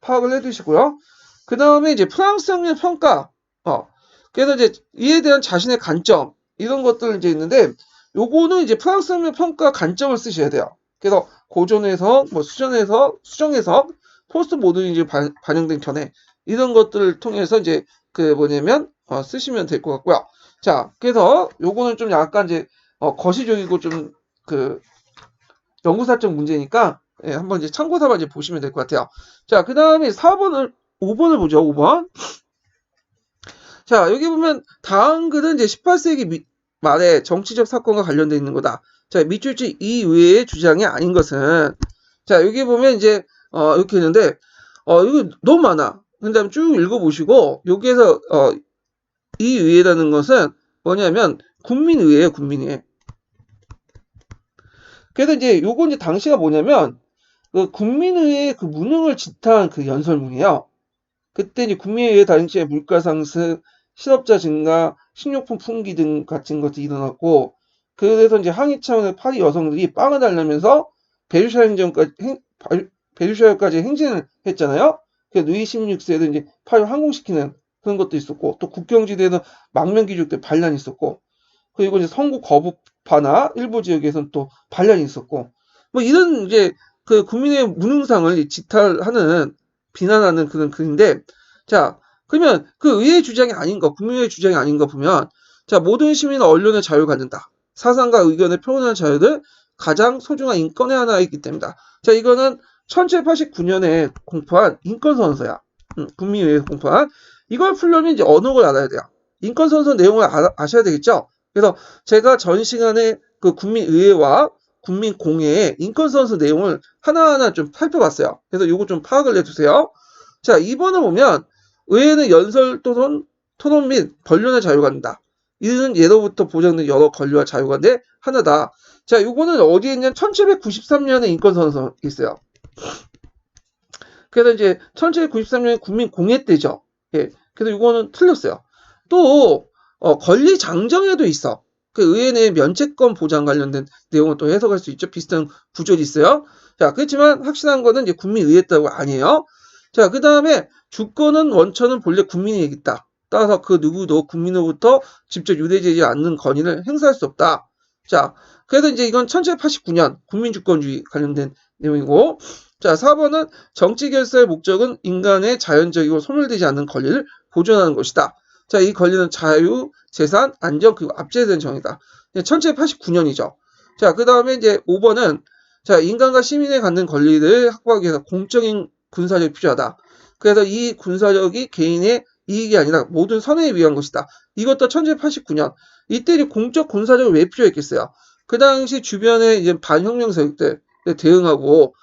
Speaker 1: 파악을 해두시고요. 그 다음에 이제 프랑스 혁명 평가. 그래서 이제 이에 대한 자신의 관점 이런 것들 이제 있는데 요거는 이제 프랑스 혁명 평가 관점을 쓰셔야 돼요. 그래서 고전 해석, 뭐 수정 해석, 포스트 모더니즘 반영된 견해 이런 것들을 통해서 이제 그 뭐냐면 쓰시면 될 것 같고요. 자, 그래서 요거는 좀 약간 이제 거시적이고 좀 그 연구사적 문제니까 예, 한번 이제 참고 삼아 이제 보시면 될 것 같아요. 자, 그 다음에 5번을 보죠. 5번. 자, 여기 보면 다음 글은 이제 18세기 말에 정치적 사건과 관련되어 있는 거다. 자, 밑줄치 이외의 주장이 아닌 것은 자, 여기 보면 이제 이렇게 있는데 이거 너무 많아. 근데 한번 쭉 읽어보시고 여기에서 이의회라는 것은 뭐냐면 국민의회예요, 국민의회. 그래서 이제 요거 이제 당시가 뭐냐면 그 국민의회 그 무능을 지탄 그 연설문이에요. 그때 이제 국민의회 당시에 물가 상승, 실업자 증가, 식료품 풍기 등 같은 것들이 일어났고 그래서 이제 항의 차원의 파리 여성들이 빵을 달라면서 베르사유까지 행진을 했잖아요. 그래서 루이 16세도 이제 파리 항공시키는 그런 것도 있었고 또 국경지대에는 망명귀족들 반란이 있었고 그리고 이제 선거 거부파나 일부 지역에서는 또 반란이 있었고 뭐 이런 이제 그 국민의 무능상을 지탄하는 비난하는 그런 글인데 자 그러면 그 의회 주장이 아닌 거 국민의 주장이 아닌 거 보면 자 모든 시민은 언론의 자유를 갖는다. 사상과 의견을 표현하는 자유를 가장 소중한 인권의 하나이기 때문이다. 자 이거는 1789년에 공포한 인권선서야. 국민의회 공포한 이걸 풀려면 이제 언어를 알아야 돼요. 인권선서 내용을 아셔야 되겠죠. 그래서 제가 전 시간에 그 국민의회와 국민공회의 인권선서 내용을 하나하나 좀 살펴봤어요. 그래서 요거 좀 파악을 해주세요. 자, 2번을 보면 의회는 연설 토론 및 변론의 자유가 있다. 이는 예로부터 보장된 여러 권리와 자유가 내 하나다. 자, 요거는 어디에 있냐면 1793년에 인권선서 있어요. 그래서 이제 1793년 국민공회 때죠. 예. 그래서 요거는 틀렸어요. 또 권리 장정에도 있어. 그 의회 내 면책권 보장 관련된 내용을 또 해석할 수 있죠. 비슷한 구절이 있어요. 자, 그렇지만 확실한 거는 이제 국민의회 때가 아니에요. 자, 그 다음에 주권은 원천은 본래 국민이 있다. 따라서 그 누구도 국민으로부터 직접 유대되지 않는 권위를 행사할 수 없다. 자, 그래서 이제 이건 1789년 국민주권주의 관련된 내용이고, 자, 4번은 정치 결사의 목적은 인간의 자연적이고 소멸되지 않는 권리를 보존하는 것이다. 자, 이 권리는 자유, 재산, 안전, 그리고 압제된 정의다. 1789년이죠. 자, 그 다음에 이제 5번은 자, 인간과 시민이 갖는 권리를 확보하기 위해서 공적인 군사력이 필요하다. 그래서 이 군사력이 개인의 이익이 아니라 모든 선의에 위한 것이다. 이것도 1789년. 이때 공적 군사력이 왜 필요했겠어요? 그 당시 주변에 이제 반혁명 세력들 대응하고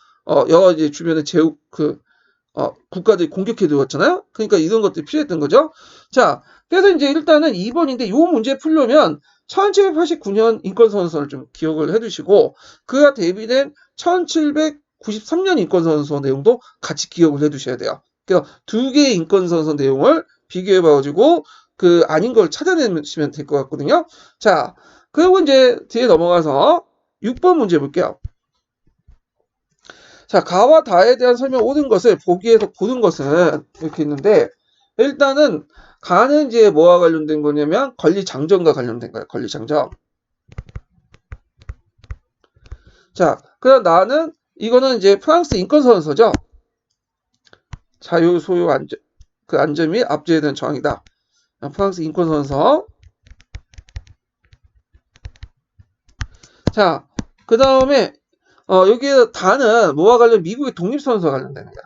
Speaker 1: 여러 이제 주변에 국가들이 공격해 들어왔잖아요. 그러니까 이런 것들이 필요했던 거죠. 자, 그래서 이제 일단은 2번인데 이 문제 풀려면 1789년 인권선언서를 좀 기억을 해두시고 그가 대비된 1793년 인권선언서 내용도 같이 기억을 해두셔야 돼요. 그래서 두 개의 인권선언서 내용을 비교해봐가지고 그 아닌 걸 찾아내시면 될 것 같거든요. 자, 그리고 이제 뒤에 넘어가서 6번 문제 볼게요. 자, 가와 다에 대한 설명 옳은 것을 보기에서 고른 것은 이렇게 있는데 일단은 가는 이제 뭐와 관련된 거냐면 권리장정과 관련된 거예요. 권리장정. 자, 그럼 나는 이거는 이제 프랑스 인권선언서죠. 자유, 소유, 안전, 그 안전 및 압제에 대한 저항이다. 프랑스 인권선언서. 자, 그 다음에 여기에 다는 뭐와 관련 미국의 독립선언서와 관련되는 거야.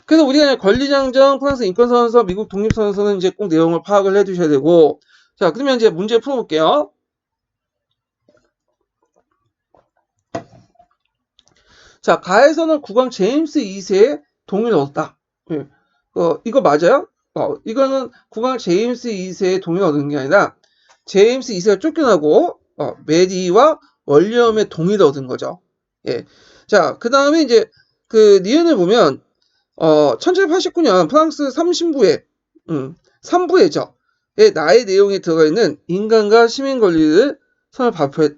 Speaker 1: 그래서 우리가 권리장정, 프랑스 인권선언서, 미국 독립선언서는 이제 꼭 내용을 파악을 해두셔야 되고, 자, 그러면 이제 문제 풀어볼게요. 자, 가에서는 국왕 제임스 2세의 동의를 얻었다. 예. 이거 맞아요? 이거는 국왕 제임스 2세의 동의를 얻은 게 아니라 제임스 2세가 쫓겨나고 메리와 윌리엄의 동의를 얻은 거죠. 예. 자, 그 다음에 이제 그 니은을 보면 1789년 프랑스 3신부의 3부에죠. 나의 내용에 들어가 있는 인간과 시민 권리를 선을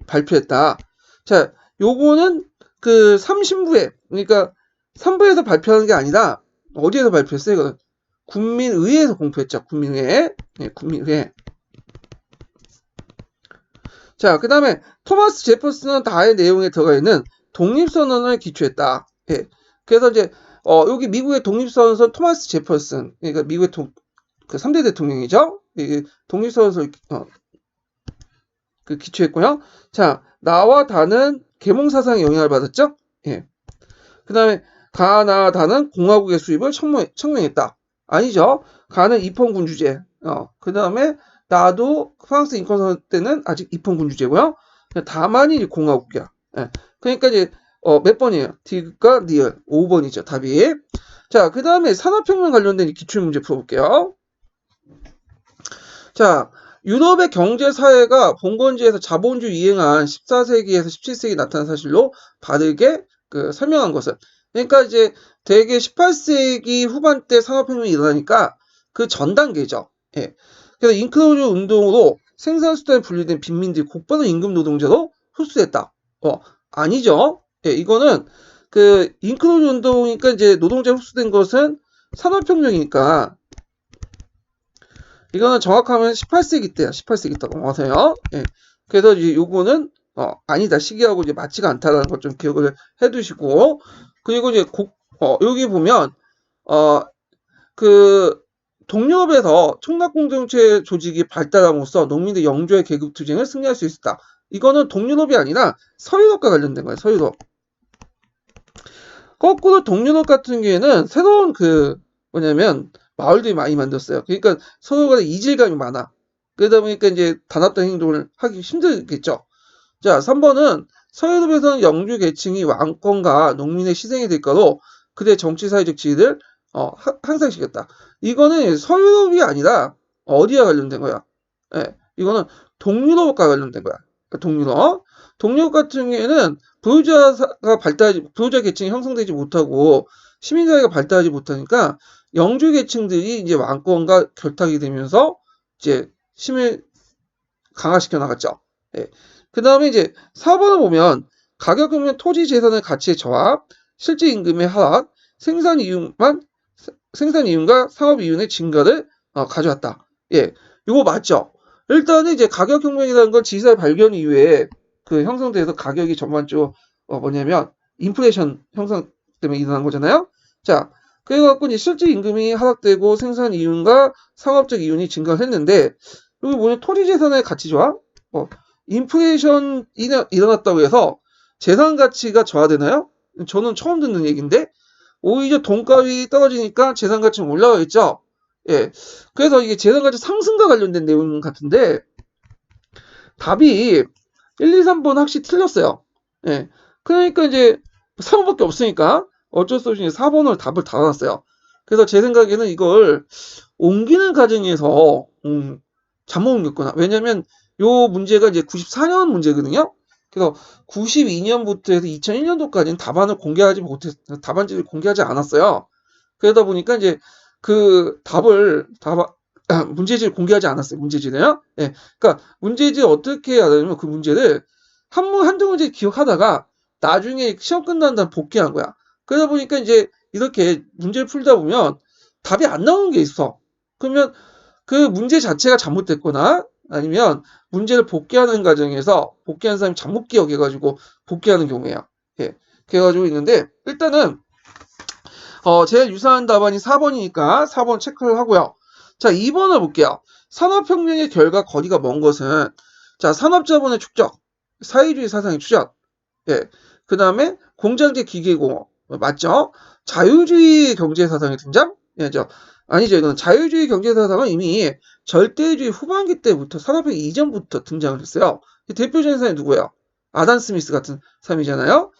Speaker 1: 발표했다. 자, 요거는 그 3신부에, 그러니까 3부에서 발표하는 게 아니라 어디에서 발표했어요? 이거는 국민의회에서 공표했죠. 국민의회. 네, 국민의회. 자, 그 다음에 토마스 제퍼슨은 다의 내용에 들어가 있는 독립선언을 기초했다. 예. 그래서 이제 여기 미국의 독립선언선 토마스 제퍼슨, 그러니까 미국의 그 3대 대통령이죠. 독립선언을 그 기초했고요. 자, 나와 다는 계몽사상의 영향을 받았죠. 예. 그 다음에 가나 다는 공화국의 수입을 청명했다. 아니죠. 가는 입헌군주제. 그 다음에 나도 프랑스 인권선언 때는 아직 입헌군주제고요. 다만이 공화국이야. 예. 그러니까 이제 몇 번이에요? 디귿과 니을 5번이죠. 답이. 자, 그 다음에 산업혁명 관련된 기출문제 풀어볼게요. 자, 유럽의 경제사회가 봉건주의에서 자본주의 이행한 14세기에서 17세기 나타난 사실로 바르게 설명한 것은, 그러니까 이제 대개 18세기 후반때 산업혁명이 일어나니까 그 전 단계죠. 예. 그래서 잉크로즈 운동으로 생산수단에 분리된 빈민들이 곧바로 임금 노동자로 흡수됐다. 아니죠. 예, 이거는 그 잉크로즈 운동이니까 이제 노동자 흡수된 것은 산업혁명이니까 이거는 정확하면 18세기 때야. 18세기 때 넘어가세요. 예. 그래서 이제 요거는 아니다. 시기하고 이제 맞지가 않다라는 것 좀 기억을 해두시고, 그리고 이제 여기 보면 그 동유럽에서 청락공동체 조직이 발달함으로써 농민들 영주의 계급 투쟁을 승리할 수 있었다. 이거는 동유럽이 아니라 서유럽과 관련된 거예요. 서유럽. 거꾸로 동유럽 같은 경우에는 새로운 뭐냐면 마을들이 많이 만들었어요. 그러니까 서로 간에 이질감이 많아. 그러다 보니까 이제 단합된 행동을 하기 힘들겠죠. 자, 3번은 서유럽에서는 영주 계층이 왕권과 농민의 희생의 대가로 그들의 정치 사회적 지위를 향상시켰다. 이거는 서유럽이 아니라 어디와 관련된 거야? 예, 이거는 동유럽과 관련된 거야. 동유럽. 동유럽 같은 경우에는 부유자 계층이 형성되지 못하고 시민사회가 발달하지 못하니까 영주 계층들이 이제 왕권과 결탁이 되면서 이제 힘을 강화시켜 나갔죠. 예. 그 다음에 이제 4번을 보면 가격이면 토지 재산의 가치의 저하, 실제 임금의 하락, 생산 이윤과 상업 이윤의 증가를 가져왔다. 예, 이거 맞죠? 일단은 이제 가격혁명이라는 건 지리산 발견 이후에 형성돼서 가격이 전반적으로 뭐냐면 인플레이션 형성 때문에 일어난 거잖아요. 자, 그래갖고 이제 실제 임금이 하락되고 생산 이윤과 상업적 이윤이 증가했는데 여기 뭐냐 토지 재산의 가치 저하? 인플레이션이 일어났다고 해서 재산 가치가 저하되나요? 저는 처음 듣는 얘기인데 오히려 돈값이 떨어지니까 재산 가치는 올라가겠죠. 예. 그래서 이게 재산 가치 상승과 관련된 내용 같은데 답이 1, 2, 3번 확실히 틀렸어요. 예. 그러니까 이제 3번밖에 없으니까 어쩔 수 없이 4번을 답을 달아놨어요. 그래서 제 생각에는 이걸 옮기는 과정에서 잘못 옮겼구나. 왜냐면 요 문제가 이제 94년 문제거든요. 그래서 92년부터 해서 2001년도까지는 답안지를 공개하지 않았어요. 그러다 보니까 이제 문제지를 공개하지 않았어요. 문제지를요. 예. 그러니까 문제지를 어떻게 해야 되냐면 그 문제를 한두 문제 기억하다가 나중에 시험 끝난 다음 복귀한 거야. 그러다 보니까 이제 이렇게 문제를 풀다 보면 답이 안 나오는 게 있어. 그러면 그 문제 자체가 잘못됐거나 아니면 문제를 복귀하는 과정에서 복귀한 사람이 잘못 기억해가지고 복귀하는 경우에요. 예. 그래가지고 있는데 일단은 제일 유사한 답안이 4번이니까 4번 체크를 하고요. 자, 2번을 볼게요. 산업혁명의 결과 거리가 먼 것은 자, 산업자본의 축적, 사회주의 사상의 추적, 예. 그 다음에 공장제 기계공업 맞죠? 자유주의 경제 사상의 등장? 예,죠. 아니죠. 이건 자유주의 경제 사상은 이미 절대주의 후반기 때부터 산업혁명 이전부터 등장을 했어요. 대표적인 사람이 누구예요? 아담 스미스 같은 사람이잖아요.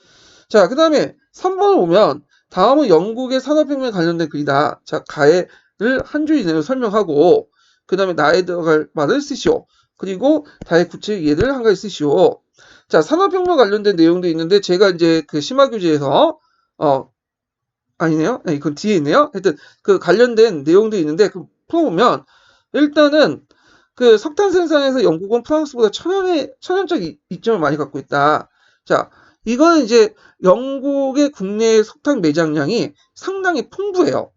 Speaker 1: 자, 그 다음에 3번을 보면 다음은 영국의 산업혁명에 관련된 글이다. 자, 가해를 한 줄 이내로 설명하고 그 다음에 나에 들어갈 말을 쓰시오. 그리고 다의 구체적 예를 한 가지 쓰시오. 자, 산업혁명 관련된 내용도 있는데 제가 이제 그 심화교재에서 아니네요. 네, 그건 뒤에 있네요. 하여튼 그 관련된 내용도 있는데 그 풀어보면 일단은 그 석탄 생산에서 영국은 프랑스보다 천연적 이점을 많이 갖고 있다. 자, 이거는 이제 영국의 국내 석탄 매장량이 상당히 풍부해요.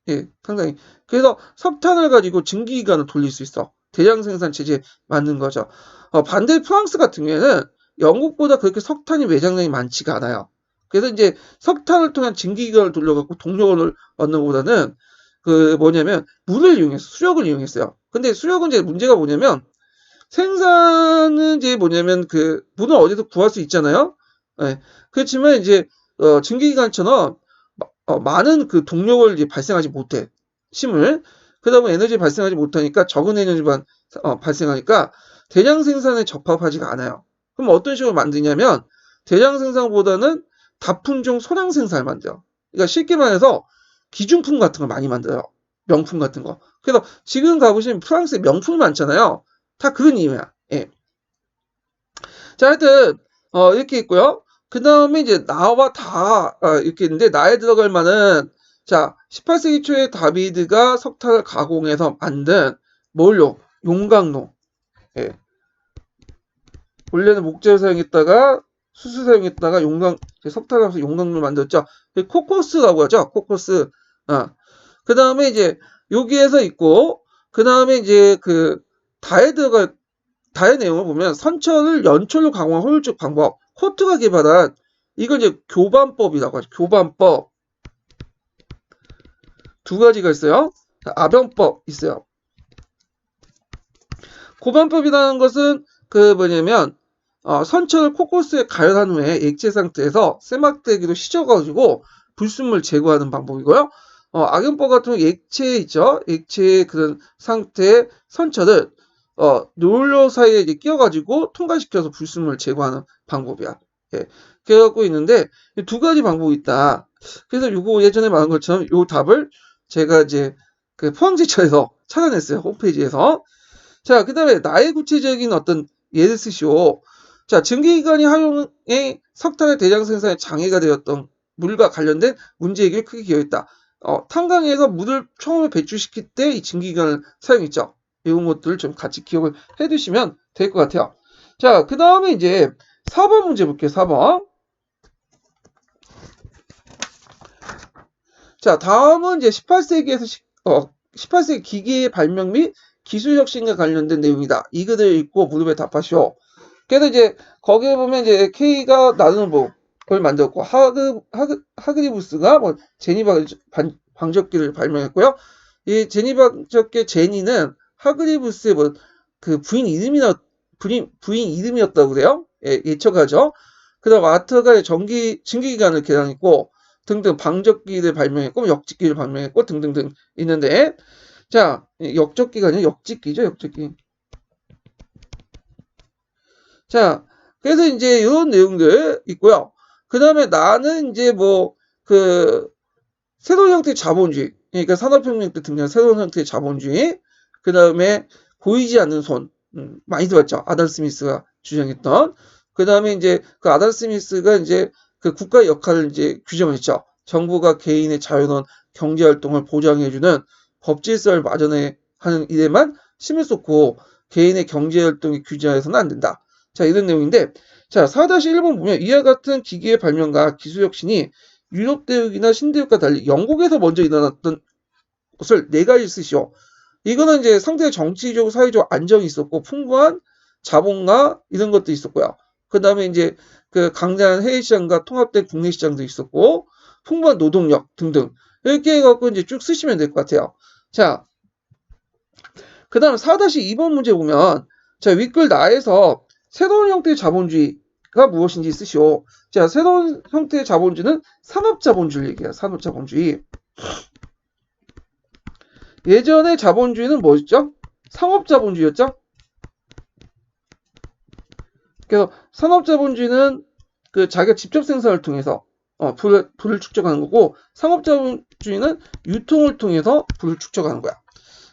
Speaker 1: 예, 상당히. 그래서 석탄을 가지고 증기기관을 돌릴 수 있어. 대량 생산 체제 만든 거죠. 반대 프랑스 같은 경우에는 영국보다 그렇게 석탄이 매장량이 많지가 않아요. 그래서 이제 석탄을 통한 증기기관을 돌려갖고 동력을 얻는 것보다는 그 뭐냐면 물을 이용해서 수력을 이용했어요. 근데 수력은 이제 문제가 뭐냐면 생산은 이제 뭐냐면 그 물을 어디서 구할 수 있잖아요. 예. 그렇지만 이제 증기기관처럼 많은 그 동력을 이제 발생하지 못해. 힘을. 그러다 보면 에너지 발생하지 못하니까 적은 에너지만 발생하니까 대량 생산에 적합하지가 않아요. 그럼 어떤 식으로 만드냐면 대량 생산보다는 다품종 소량 생산을 만들어요. 그러니까 쉽게 말해서 기중품 같은 걸 많이 만들어요. 명품 같은 거. 그래서 지금 가보시면 프랑스에 명품이 많잖아요. 다 그런 이유야. 예. 자, 하여튼 이렇게 있고요. 그 다음에 이제 나와 다 이렇게 있는데 나에 들어갈 만은 자 18세기 초에 다비드가 석탄을 가공해서 만든 뭘로? 용광로. 예. 원래는 목재를 사용했다가 수수 사용했다가 석탄을 해서 용광로를 만들었죠. 코커스라고 하죠. 코커스. 그 다음에 이제 여기에서 있고 그 다음에 이제 그 다에 들어갈 다의 내용을 보면 선철을 연철로 강화한 효율적 방법, 코트가 개발한 이걸 이제 교반법이라고 하죠. 교반법 두 가지가 있어요. 아변법 있어요. 교반법이라는 것은 그 뭐냐면 선철을 코코스에 가열한 후에 액체 상태에서 세막대기로 휘저어가지고 불순물 제거하는 방법이고요. 악연법 같은 경우 액체 있죠. 액체의 그런 상태의 선철을 롤러 사이에 이제 끼워가지고 통과시켜서 불순물을 제거하는 방법이야. 예. 그래갖고 있는데 두 가지 방법이 있다. 그래서 요거 예전에 말한 것처럼 요 답을 제가 이제 그 포항제철에서 찾아냈어요. 홈페이지에서. 자, 그 다음에 나의 구체적인 어떤 예를 쓰시오. 자, 증기기관이 활용해 석탄의 대량 생산에 장애가 되었던 물과 관련된 문제 해결에 크게 기여했다. 탄광에서 물을 처음에 배출시킬 때 이 증기기관을 사용했죠. 이런 것들을 좀 같이 기억을 해두시면 될 것 같아요. 자, 그 다음에 이제 4번 문제 볼게요. 4번. 자, 다음은 이제 18세기 기계의 발명 및 기술 혁신과 관련된 내용이다. 이 글을 읽고 무릎에 답하시오. 그래서 이제 거기에 보면 이제 K가 나누는 법을 만들었고 하그리부스가 뭐 제니바 방적기를 발명했고요. 이 제니바 방적기 제니는 하그리부스의 뭐 그 부인 이름이었다고 그래요. 예, 예측하죠. 그다음 아트가 증기기관을 개량했고 등등 방적기를 발명했고 역직기를 발명했고 등등등 있는데 자 역적기가 아니라 역직기죠. 역직기. 자, 그래서 이제 이런 내용들 있고요. 그 다음에 나는 이제 뭐, 새로운 형태의 자본주의. 그러니까 산업혁명 때 등장한 새로운 형태의 자본주의. 그 다음에 보이지 않는 손. 많이 들었죠. 아담 스미스가 주장했던. 그 다음에 이제 그 아담 스미스가 이제 그 국가의 역할을 이제 규정을 했죠. 정부가 개인의 자유로운 경제활동을 보장해주는 법질서를 마련해 하는 일에만 힘을 쏟고 개인의 경제활동이 규제해서는 안 된다. 자, 이런 내용인데, 자, 4-1번 보면 이와 같은 기기의 발명과 기술 혁신이 유럽 대륙이나 신대륙과 달리 영국에서 먼저 일어났던 것을 네 가지 쓰시오. 이거는 이제 상당히 정치적, 사회적 안정이 있었고, 풍부한 자본과 이런 것도 있었고요. 그 다음에 이제 그 강대한 해외 시장과 통합된 국내 시장도 있었고, 풍부한 노동력 등등. 이렇게 해갖고 이제 쭉 쓰시면 될 것 같아요. 자, 그 다음 4-2번 문제 보면, 자, 윗글 나에서 새로운 형태의 자본주의가 무엇인지 쓰시오. 자, 새로운 형태의 자본주의는 산업자본주의를 얘기해요. 산업자본주의. 예전의 자본주의는 뭐였죠? 상업자본주의였죠? 그래서 산업자본주의는 그 자기가 직접 생산을 통해서 부를 축적하는 거고, 상업자본주의는 유통을 통해서 부를 축적하는 거야.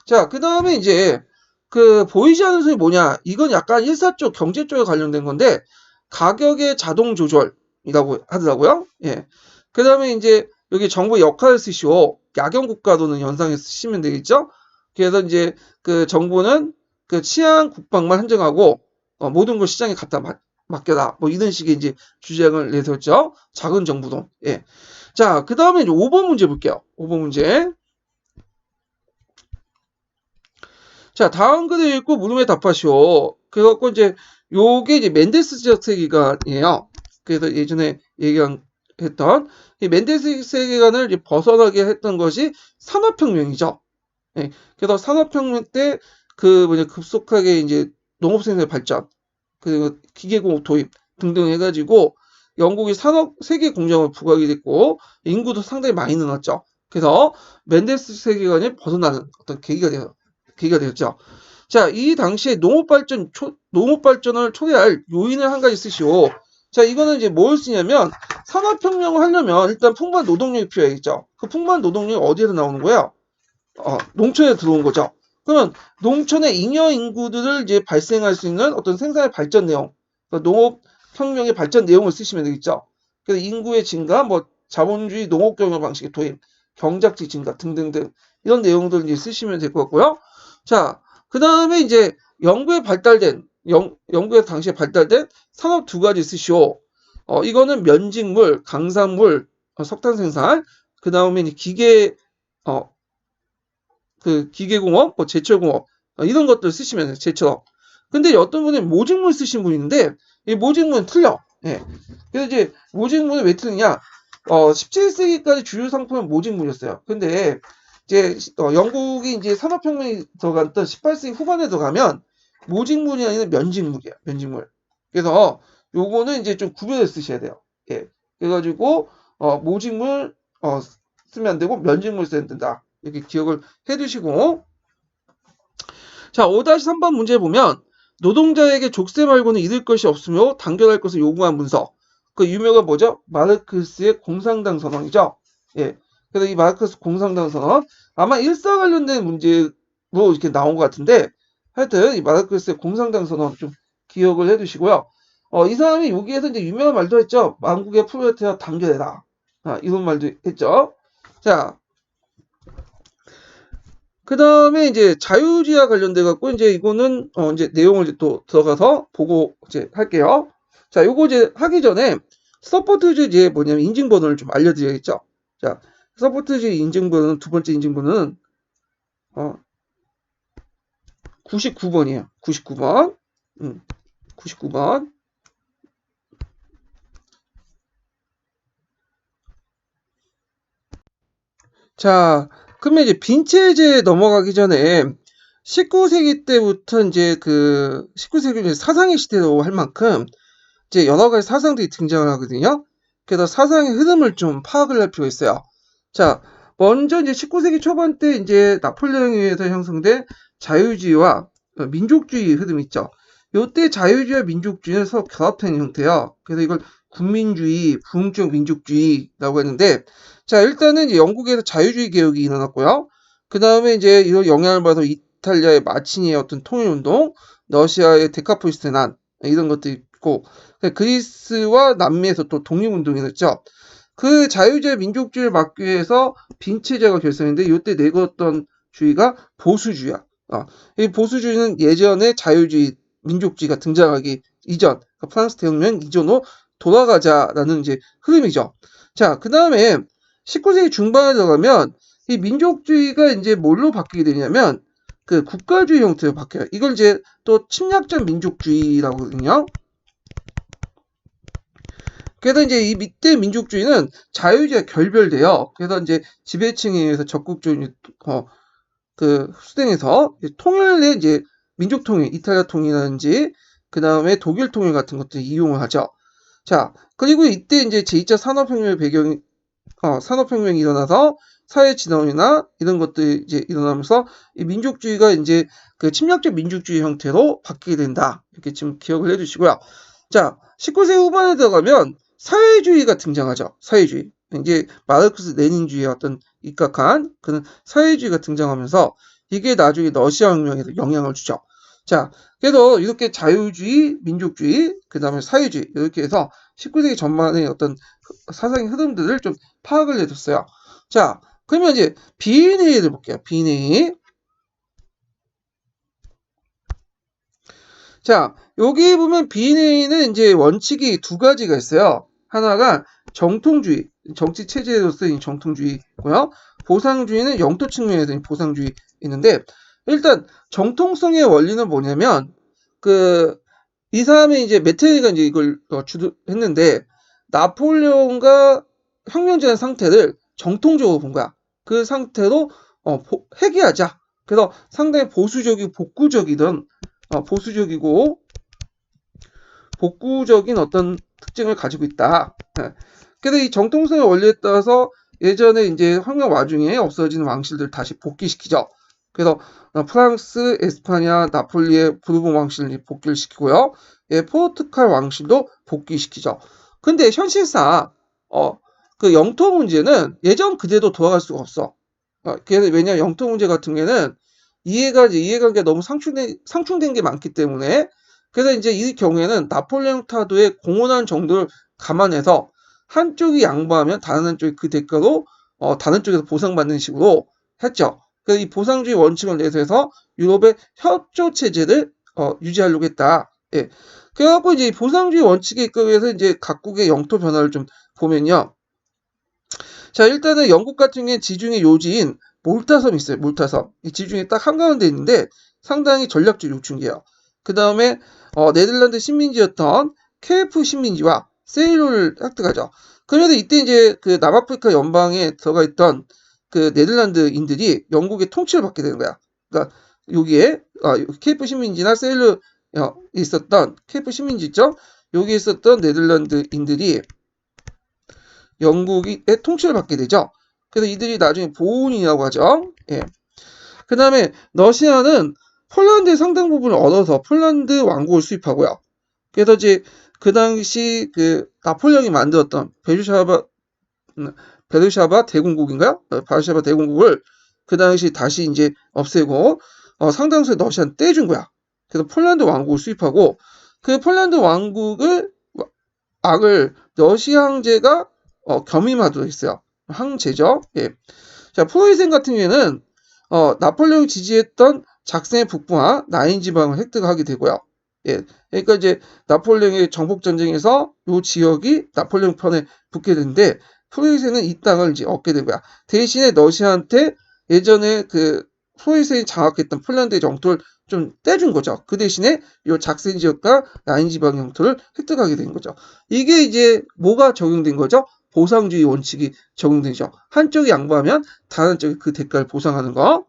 Speaker 1: 자, 그 다음에 이제 그 보이지 않는 손이 뭐냐? 이건 약간 일사 쪽, 경제 쪽에 관련된 건데 가격의 자동 조절이라고 하더라고요. 예. 그 다음에 이제 여기 정부의 역할을 쓰시오. 약용 국가로는 연상해 쓰시면 되겠죠. 그래서 이제 그 정부는 그 치안 국방만 한정하고 모든 걸 시장에 갖다 맡겨라. 뭐 이런 식의 이제 주장을 내세웠죠. 작은 정부론. 예. 자, 그 다음에 이제 5번 문제 볼게요. 5번 문제. 자, 다음 글을 읽고 물음에 답하시오. 그래갖고 이제 요게 이제 맨델스적 세계관이에요. 그래서 예전에 했던 이 맨델스 세계관을 이제 벗어나게 했던 것이 산업혁명이죠. 예. 그래서 산업혁명 때 그 급속하게 이제 농업생産발전, 그리고 기계공업 도입 등등 해가지고 영국이 세계 공장을 부각이 됐고 인구도 상당히 많이 늘었죠. 그래서 맨델스 세계관이 벗어나는 어떤 계기가 되었죠. 자, 이 당시에 농업 발전을 초래할 요인을 한 가지 쓰시오. 자, 이거는 이제 뭘 쓰냐면 산업혁명을 하려면 일단 풍부한 노동력이 필요하겠죠. 그 풍부한 노동력이 어디에서 나오는 거예요? 농촌에 들어온 거죠. 그러면 농촌의 잉여 인구들을 이제 발생할 수 있는 어떤 생산의 발전 내용, 그러니까 농업혁명의 발전 내용을 쓰시면 되겠죠. 그래서 인구의 증가, 뭐 자본주의 농업경영 방식의 도입, 경작지 증가 등등등 이런 내용들 이제 쓰시면 될 것 같고요. 자, 그 다음에 이제 영국에 당시에 발달된 산업 두 가지 쓰시오. 이거는 면직물, 강산물, 석탄 생산, 그 다음에 기계공업, 뭐 제철공업 이런 것들 쓰시면 돼요. 제철업. 근데 어떤 분은 모직물 쓰신 분이 있는데 이 모직물은 틀려. 예. 그래서 이제 모직물은 왜 틀리냐? 17세기까지 주요 상품은 모직물이었어요. 근데 이제 영국이 이제 산업혁명이 들어갔던 18세기 후반에 들어가면 모직물이 아니라 면직물이야. 면직물. 그래서 요거는 이제 좀 구별해 쓰셔야 돼요. 예. 그래가지고 모직물 쓰면 안 되고 면직물 써야 된다. 이렇게 기억을 해두시고, 자, 5-3번 문제 보면 노동자에게 족쇄 말고는 잃을 것이 없으며 단결할 것을 요구한 문서. 그 유명한 뭐죠? 마르크스의 공산당 선언이죠. 예. 그래서 이 마르크스 공산당 선언 아마 일사 관련된 문제로 이렇게 나온 것 같은데 하여튼 이 마르크스의 공산당 선언 좀 기억을 해두시고요. 이 사람이 여기에서 이제 유명한 말도 했죠. 만국의 프롤레타리아 단결해라. 이런 말도 했죠. 자, 그 다음에 이제 자유주의와 관련돼 갖고 이제 이거는 이제 내용을 이제 또 들어가서 보고 이제 할게요. 자, 요거 이제 하기 전에 서포트주의 이제 뭐냐면 인증번호를 좀 알려드려야겠죠. 자, 서포트주의 인증번호는 두 번째 인증번호는 99번이에요. 99번. 99번. 자, 그러면 이제 빈체제에 넘어가기 전에 19세기 때부터 이제 19세기 사상의 시대로 할 만큼 이제 여러 가지 사상들이 등장을 하거든요. 그래서 사상의 흐름을 좀 파악을 할 필요가 있어요. 자, 먼저 이제 19세기 초반 때 이제 나폴레옹에 의해서 형성된 자유주의와 민족주의 흐름이 있죠. 요때 자유주의와 민족주의는 서로 결합된 형태예요. 그래서 이걸 군민주의, 부흥적 민족주의라고 했는데, 자, 일단은 이제 영국에서 자유주의 개혁이 일어났고요. 그 다음에 이제 이런 영향을 받아서 이탈리아의 마치니의 어떤 통일운동, 러시아의 데카폴리스 난, 이런 것도 있고, 그리스와 남미에서 또 독립운동이 있었죠. 그 자유주의 민족주의를 막기 위해서 빈체제가 결성했는데 이때 내걸었던 주의가 보수주의야. 이 보수주의는 예전에 자유주의, 민족주의가 등장하기 이전, 그러니까 프랑스 대혁명 이전으로 돌아가자라는 이제 흐름이죠. 자, 그 다음에 19세기 중반에 들어가면 이 민족주의가 이제 뭘로 바뀌게 되냐면 그 국가주의 형태로 바뀌어요. 이걸 이제 또 침략적 민족주의라고 하거든요. 그래서 이제 이 밑에 민족주의는 자유주의가 결별돼요. 그래서 이제 지배층에 의해서 적극적으로 수행해서 통일의 이제 민족 통일, 이탈리아 통일이라든지 그 다음에 독일 통일 같은 것들 이용을 하죠. 자, 그리고 이때 이제 제2차 산업혁명이 일어나서 사회 진화론이나 이런 것들이 이제 일어나면서 이 민족주의가 이제 그 침략적 민족주의 형태로 바뀌게 된다. 이렇게 지금 기억을 해주시고요. 자, 19세기 후반에 들어가면 사회주의가 등장하죠. 사회주의. 이제 마르크스 레닌주의의 어떤 입각한 그런 사회주의가 등장하면서 이게 나중에 러시아 혁명에도 영향을 주죠. 자, 그래도 이렇게 자유주의, 민족주의, 그 다음에 사회주의 이렇게 해서 19세기 전반의 어떤 사상의 흐름들을 좀 파악을 해줬어요. 자, 그러면 이제 비인회의를 볼게요. 비인회의. 자, 여기 보면 비인회의는 이제 원칙이 두 가지가 있어요. 하나가 정통주의, 정치 체제로서의 정통주의고요. 보상주의는 영토 측면에서 보상주의 있는데, 일단 정통성의 원리는 뭐냐면 이 사람이 이제 메테리가 이제 이걸 주도했는데 나폴레옹과 혁명자의 상태를 정통적으로 본 거야. 그 상태로 회귀하자. 그래서 상당히 보수적이고 보수적이고 복구적인 어떤 특징을 가지고 있다. 그래서 이 정통성의 원리에 따라서 예전에 이제 혁명 와중에 없어진 왕실들 다시 복귀시키죠. 그래서 프랑스, 에스파냐, 나폴리의 부르봉 왕실을 복귀를 시키고요. 예, 포르투갈 왕실도 복귀시키죠. 근데 현실상 그 영토 문제는 예전 그대로 돌아갈 수가 없어. 그래서 왜냐 영토 문제 같은 경우에는 이해관계가 너무 상충된 게 많기 때문에 그래서 이제 이 경우에는 나폴레옹 타도의 공헌한 정도를 감안해서 한쪽이 양보하면 다른 한쪽이 그 대가로 다른 쪽에서 보상받는 식으로 했죠. 그래서 이 보상주의 원칙을 내세워서 유럽의 협조 체제를 유지하려고 했다. 예. 그래갖고 이제 보상주의 원칙에 입각해서 이제 각국의 영토 변화를 좀 보면요. 자, 일단은 영국 같은 경우에 지중해 요지인 몰타섬이 있어요. 몰타섬. 이 지중해 딱 한가운데 있는데 상당히 전략적 요충지예요. 그 다음에 네덜란드 식민지였던 케이프 식민지와 세일로를 획득하죠. 그런데 이때 이제 그 남아프리카 연방에 들어가 있던 그 네덜란드인들이 영국의 통치를 받게 되는 거야. 그러니까 여기에 케이프 식민지나 세일로 있었던 케이프 식민지 있죠? 여기 있었던 네덜란드인들이 영국의 통치를 받게 되죠. 그래서 이들이 나중에 보훈이라고 하죠. 예. 그 다음에 러시아는 폴란드의 상당 부분을 얻어서 폴란드 왕국을 수입하고요. 그래서 이제 그 당시 그 나폴레옹이 만들었던 베르샤바 대공국인가요? 베르샤바 대공국을 그 당시 다시 이제 없애고 상당수의 러시아는 떼준 거야. 그래서 폴란드 왕국을 수입하고 그 폴란드 왕국을 악을 러시아 황제가 겸임하도록 했어요. 황제죠. 예. 자, 프로이센 같은 경우에는 나폴레옹이 지지했던 작센의 북부와 나인 지방을 획득하게 되고요. 예. 그러니까 이제 나폴레옹의 정복 전쟁에서 이 지역이 나폴레옹 편에 붙게 되는데 프로이센은 이 땅을 이제 얻게 된 거야. 대신에 러시아한테 예전에 그 프로이센이 장악했던 폴란드의 영토를 좀 떼준 거죠. 그 대신에 이 작센 지역과 나인 지방 영토를 획득하게 된 거죠. 이게 이제 뭐가 적용된 거죠? 보상주의 원칙이 적용되죠. 한쪽이 양보하면 다른 쪽이 그 대가를 보상하는 거.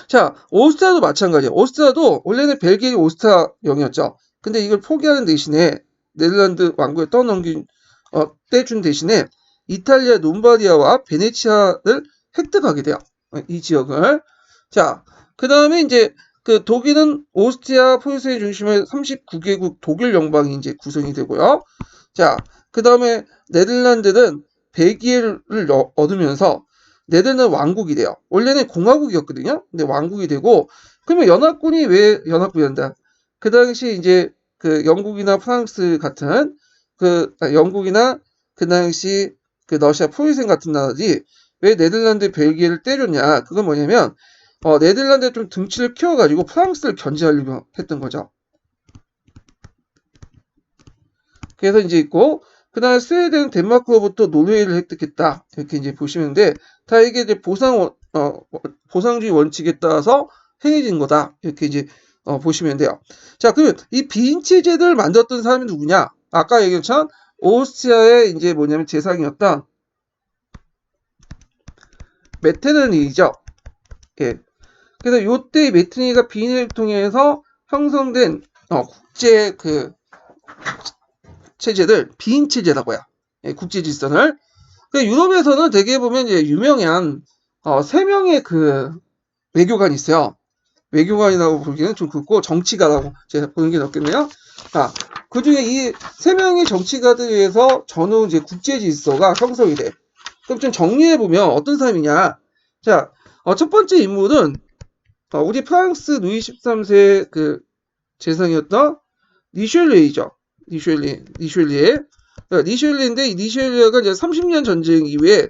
Speaker 1: 자, 오스트리아도 마찬가지예요. 오스트리아도 원래는 벨기에 오스트리아령이었죠. 근데 이걸 포기하는 대신에 네덜란드 왕국에 떼준 대신에 이탈리아 롬바디아와 베네치아를 획득하게 돼요. 이 지역을. 자, 그 다음에 이제 그 독일은 오스트리아 프로이센 중심의 39개국 독일 연방이 이제 구성이 되고요. 자, 그 다음에 네덜란드는 벨기에를 얻으면서 네덜란드 왕국이 돼요. 원래는 공화국이었거든요. 근데 왕국이 되고 그러면 연합군이 왜 연합군이란다? 그 당시 이제 그 영국이나 프랑스 같은 영국이나 그 당시 그 러시아 프로이센 같은 나라들이 왜 네덜란드 벨기에를 때렸냐? 그건 뭐냐면 네덜란드에 좀 등치를 키워가지고 프랑스를 견제하려고 했던 거죠. 그래서 이제 있고 그 다음에 스웨덴은 덴마크로부터 노르웨이를 획득했다. 이렇게 이제 보시는데 다 이게 이제 보상주의 원칙에 따라서 행해진 거다. 이렇게 이제 보시면 돼요. 자, 그러면 이 비인체제를 만들었던 사람이 누구냐? 아까 얘기했던 오스트리아의 이제 뭐냐면 재상이었던 메테르니죠. 예. 그래서 요때 메테르니가 비인을 통해서 형성된 국제 그 체제를 비인 체제라고 해요. 예, 국제 질서를. 그러니까 유럽에서는 되게 보면 이제 유명한 세 명의 그 외교관이 있어요. 외교관이라고 보기에는 좀 그렇고 정치가라고 제가 보는 게 낫겠네요. 자, 그 중에 이 세 명의 정치가들에 의해서 전후 이제 국제 질서가 형성이 돼. 그럼 좀 정리해 보면 어떤 사람이냐? 자, 첫 번째 인물은 우리 프랑스 루이 13세 그 재상이었던 리슐리에죠. 리슐리에. 리슐리인데 이 리슐리에가 이제 30년 전쟁 이후에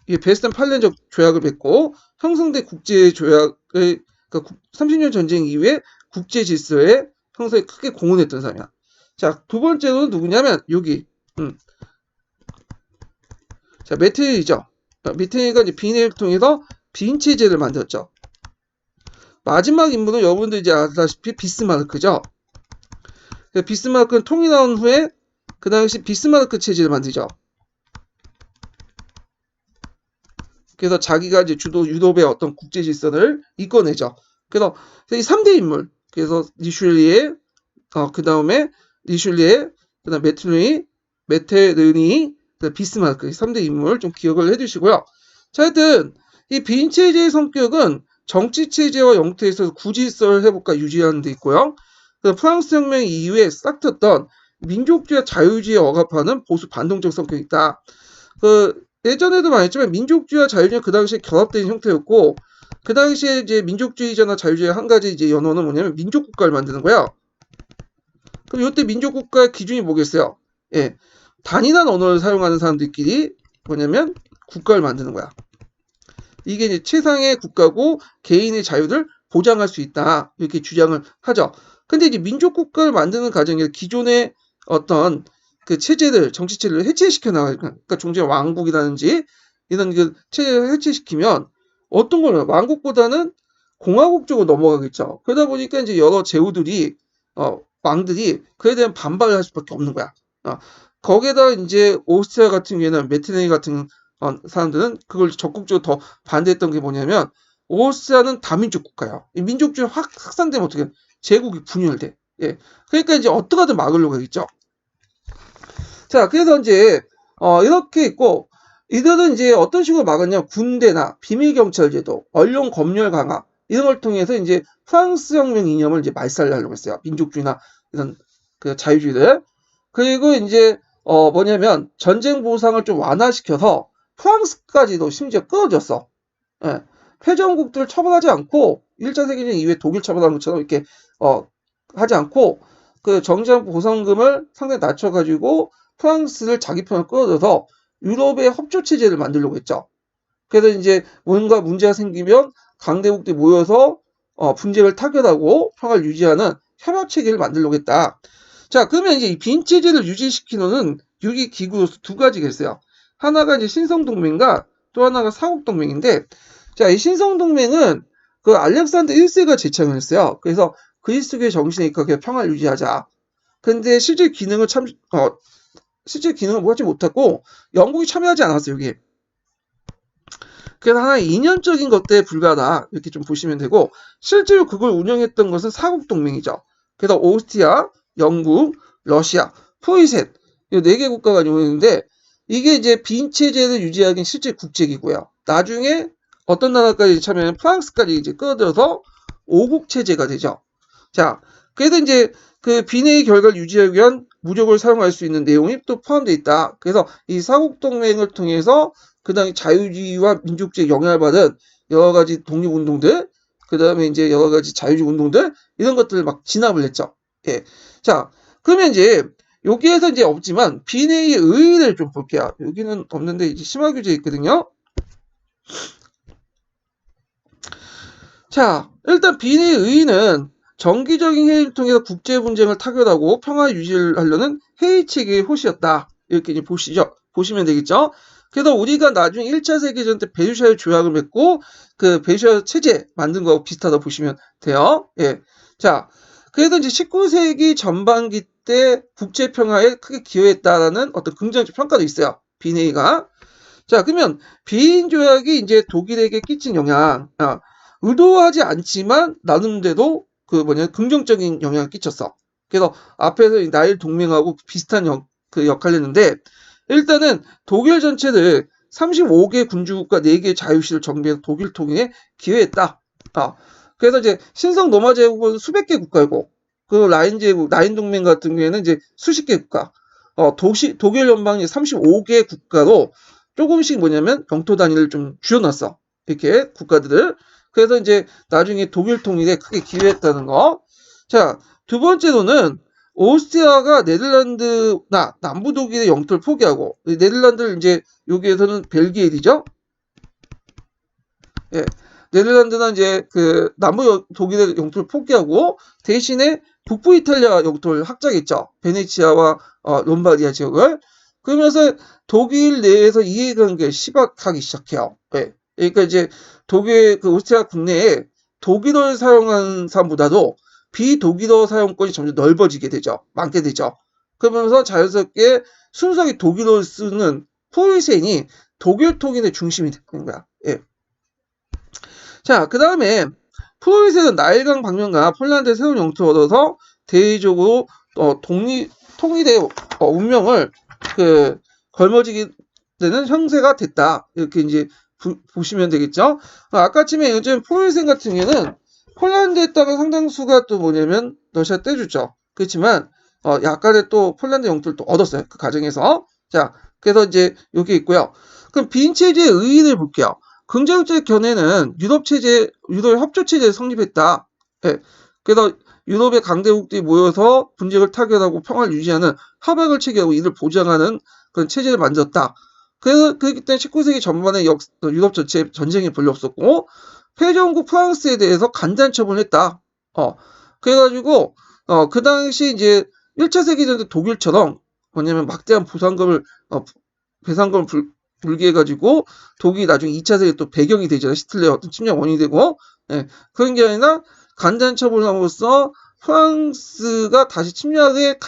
Speaker 1: 이 베스탄 팔렌적 조약을 맺고 형성된 국제 조약을 그러니까 30년 전쟁 이후에 국제 질서에 형성에 크게 공헌했던 사람이야. 자, 두 번째로는 누구냐면 여기 자, 메테일이죠. 메테일가 이제 비내를 통해서 빈 체제를 만들었죠. 마지막 인물은 여러분들 이제 아시다시피 비스마르크죠. 비스마르크는 통이 나온 후에 그 당시 비스마르크 체제를 만들죠. 그래서 자기가 이제 주도 유럽의 어떤 국제 질서를 이끌어내죠. 그래서 이 3대 인물, 그래서 리슐리에, 그 다음에 리슐리에, 그 다음 메테르니, 비스마르크, 이 3대 인물 좀 기억을 해주시고요. 자, 하여튼 이 빈체제의 성격은 정치체제와 영토에서 구질서를 회복과 유지하는 데 있고요. 프랑스 혁명 이후에 싹텄던 민족주의와 자유주의에 억압하는 보수 반동적 성격이 있다. 예전에도 말했지만 민족주의와 자유주의는 그 당시에 결합된 형태였고, 그 당시에 이제 민족주의자나 자유주의의 한 가지 이제 연원은 뭐냐면 민족국가를 만드는 거야. 그럼 이때 민족국가의 기준이 뭐겠어요? 예, 단일한 언어를 사용하는 사람들끼리 뭐냐면 국가를 만드는 거야. 이게 이제 최상의 국가고 개인의 자유를 보장할 수 있다 이렇게 주장을 하죠. 근데 이제 민족국가를 만드는 과정에 기존의 어떤 그 체제들, 정치 체제를 해체시켜 나가니까, 그러니까 종전 왕국이라든지 이런 그 체제를 해체시키면 어떤 거는 왕국보다는 공화국 쪽으로 넘어가겠죠. 그러다 보니까 이제 여러 제후들이 왕들이 그에 대한 반발을 할 수밖에 없는 거야. 거기에다 이제 오스트리아 같은 경우에는 메테르니 같은 사람들은 그걸 적극적으로 더 반대했던 게 뭐냐면 오스트리아는 다민족 국가야. 이 민족주의 확산되면 어떻게 제국이 분열돼. 예. 그러니까 이제 어떻게든 막으려고 했죠. 자, 그래서 이제 이렇게 있고 이들은 이제 어떤 식으로 막았냐? 군대나 비밀 경찰 제도, 언론 검열 강화 이런 걸 통해서 이제 프랑스 혁명 이념을 이제 말살하려고 했어요. 민족주의나 이런 그 자유주의를. 그리고 이제 뭐냐면 전쟁 보상을 좀 완화시켜서 프랑스까지도 심지어 끌어줬어. 예. 패전국들을 처벌하지 않고 1차 세계대전 이후에 독일 처벌하는 것처럼 이렇게 하지 않고 그 정장 보상금을 상당히 낮춰가지고 프랑스를 자기 편으로 끌어들여서 유럽의 협조 체제를 만들려고 했죠. 그래서 이제 뭔가 문제가 생기면 강대국들이 모여서 분쟁을 타결하고 평화를 유지하는 협약 체계를 만들려고 했다. 자, 그러면 이제 이 빈 체제를 유지시키는 유기 기구로서 두 가지가 있어요. 하나가 이제 신성동맹과 또 하나가 사국동맹인데, 자, 이 신성동맹은 그 알렉산더 1세가 제창을 했어요. 그래서 그리스도의 정신에 입각해 평화를 유지하자. 근데 실제 기능을 하지 못하고 영국이 참여하지 않았어요, 여기. 그래서 하나의 이념적인 것들에 불과하다. 이렇게 좀 보시면 되고, 실제로 그걸 운영했던 것은 사국동맹이죠. 그래서 오스트리아, 영국, 러시아, 프로이센 이 4개 국가가 운영했는데 이게 이제 빈 체제를 유지하기엔 실제 국제기구예요. 나중에 어떤 나라까지 참여하면 프랑스까지 이제 끌어들여서 5국 체제가 되죠. 자, 그래서 이제 그 빈의 결과를 유지하기 위한 무력을 사용할 수 있는 내용이 또 포함되어 있다. 그래서 이 사국동맹을 통해서 그 다음에 자유주의와 민족주의에 영향을 받은 여러 가지 독립운동들, 그 다음에 이제 여러 가지 자유주의 운동들, 이런 것들을 막 진압을 했죠. 예. 자, 그러면 이제 여기에서 이제 없지만 비내의 의의를 좀 볼게요. 여기는 없는데 이제 심화 규제 있거든요. 자, 일단 비내의 의의는 정기적인 회의를 통해서 국제 분쟁을 타결하고 평화 유지를 하려는 회의 체계의 호시였다. 이렇게 이제 보시면 되겠죠. 그래서 우리가 나중에 1차 세계전 때 베르사유 조약을 맺고 그 베르사유 체제 만든 거하고 비슷하다 보시면 돼요. 예. 자, 그래서 이제 19세기 전반기 때 국제 평화에 크게 기여했다라는 어떤 긍정적 평가도 있어요. 비내이가. 자, 그러면 비인 조약이 이제 독일에게 끼친 영향, 의도하지 않지만 나름대로 그 긍정적인 영향을 끼쳤어. 그래서 앞에서 나일 동맹하고 비슷한 그 역할을 했는데 일단은 독일 전체를 35개 군주국과 4개 자유시를 정비해서 독일 통일에 기여했다. 그래서 이제 신성 로마 제국은 수백 개 국가이고 그 라인 동맹 같은 경우에는 이제 수십 개 국가, 독일 연방이 35개 국가로 조금씩 뭐냐면 영토 단위를 좀 줄여놨어. 이렇게 국가들을. 그래서 이제 나중에 독일 통일에 크게 기여했다는 거. 자, 두 번째로는 오스트리아가 네덜란드나 남부 독일의 영토를 포기하고, 네덜란드를 이제 여기에서는 벨기에이죠. 예. 네덜란드는 이제 그 남부 독일의 영토를 포기하고 대신에 북부 이탈리아 영토를 확장했죠. 베네치아와 롬바디아 지역을. 그러면서 독일 내에서 이해관계를 시박하기 시작해요. 예. 그러니까 이제 독일 그 오스트리아 국내에 독일어를 사용하는 사람보다도 비독일어 사용권이 점점 넓어지게 되죠. 많게 되죠. 그러면서 자연스럽게 순수하게 독일어를 쓰는 포이센이 독일 통일의 중심이 되는 거야. 예. 자, 그 다음에 프로이센은 나일강 방면과 폴란드의 새로운 영토를 얻어서 대외적으로 통일의 운명을 그 걸머지게 되는 형세가 됐다. 이렇게 이제 보시면 되겠죠. 아까쯤에 요즘 프로이센 같은 경우에는 폴란드에 따른 상당수가 또 뭐냐면 러시아 떼주죠. 그렇지만 약간의 또 폴란드 영토를 또 얻었어요. 그 과정에서. 자, 그래서 이제 여기 있고요. 그럼 빈체제의 의의를 볼게요. 긍정적 견해는 유럽 협조체제를 성립했다. 예. 그래서 유럽의 강대국들이 모여서 분쟁을 타결하고 평화를 유지하는 협약을 체결하고 이를 보장하는 그런 체제를 만들었다. 그렇기 때문에 19세기 전반에 유럽 전체에 전쟁이 별로 없었고, 패전국 프랑스에 대해서 간단 처분했다. 그래가지고, 그 당시 이제 1차 세계대전 독일처럼 뭐냐면 막대한 배상금을 불기해가지고 독일이 나중에 2차 세계 또 배경이 되잖아요. 히틀러의 어떤 침략 원인이 되고, 예, 그런 게 아니라 간단 처분함으로써 프랑스가 다시 침략에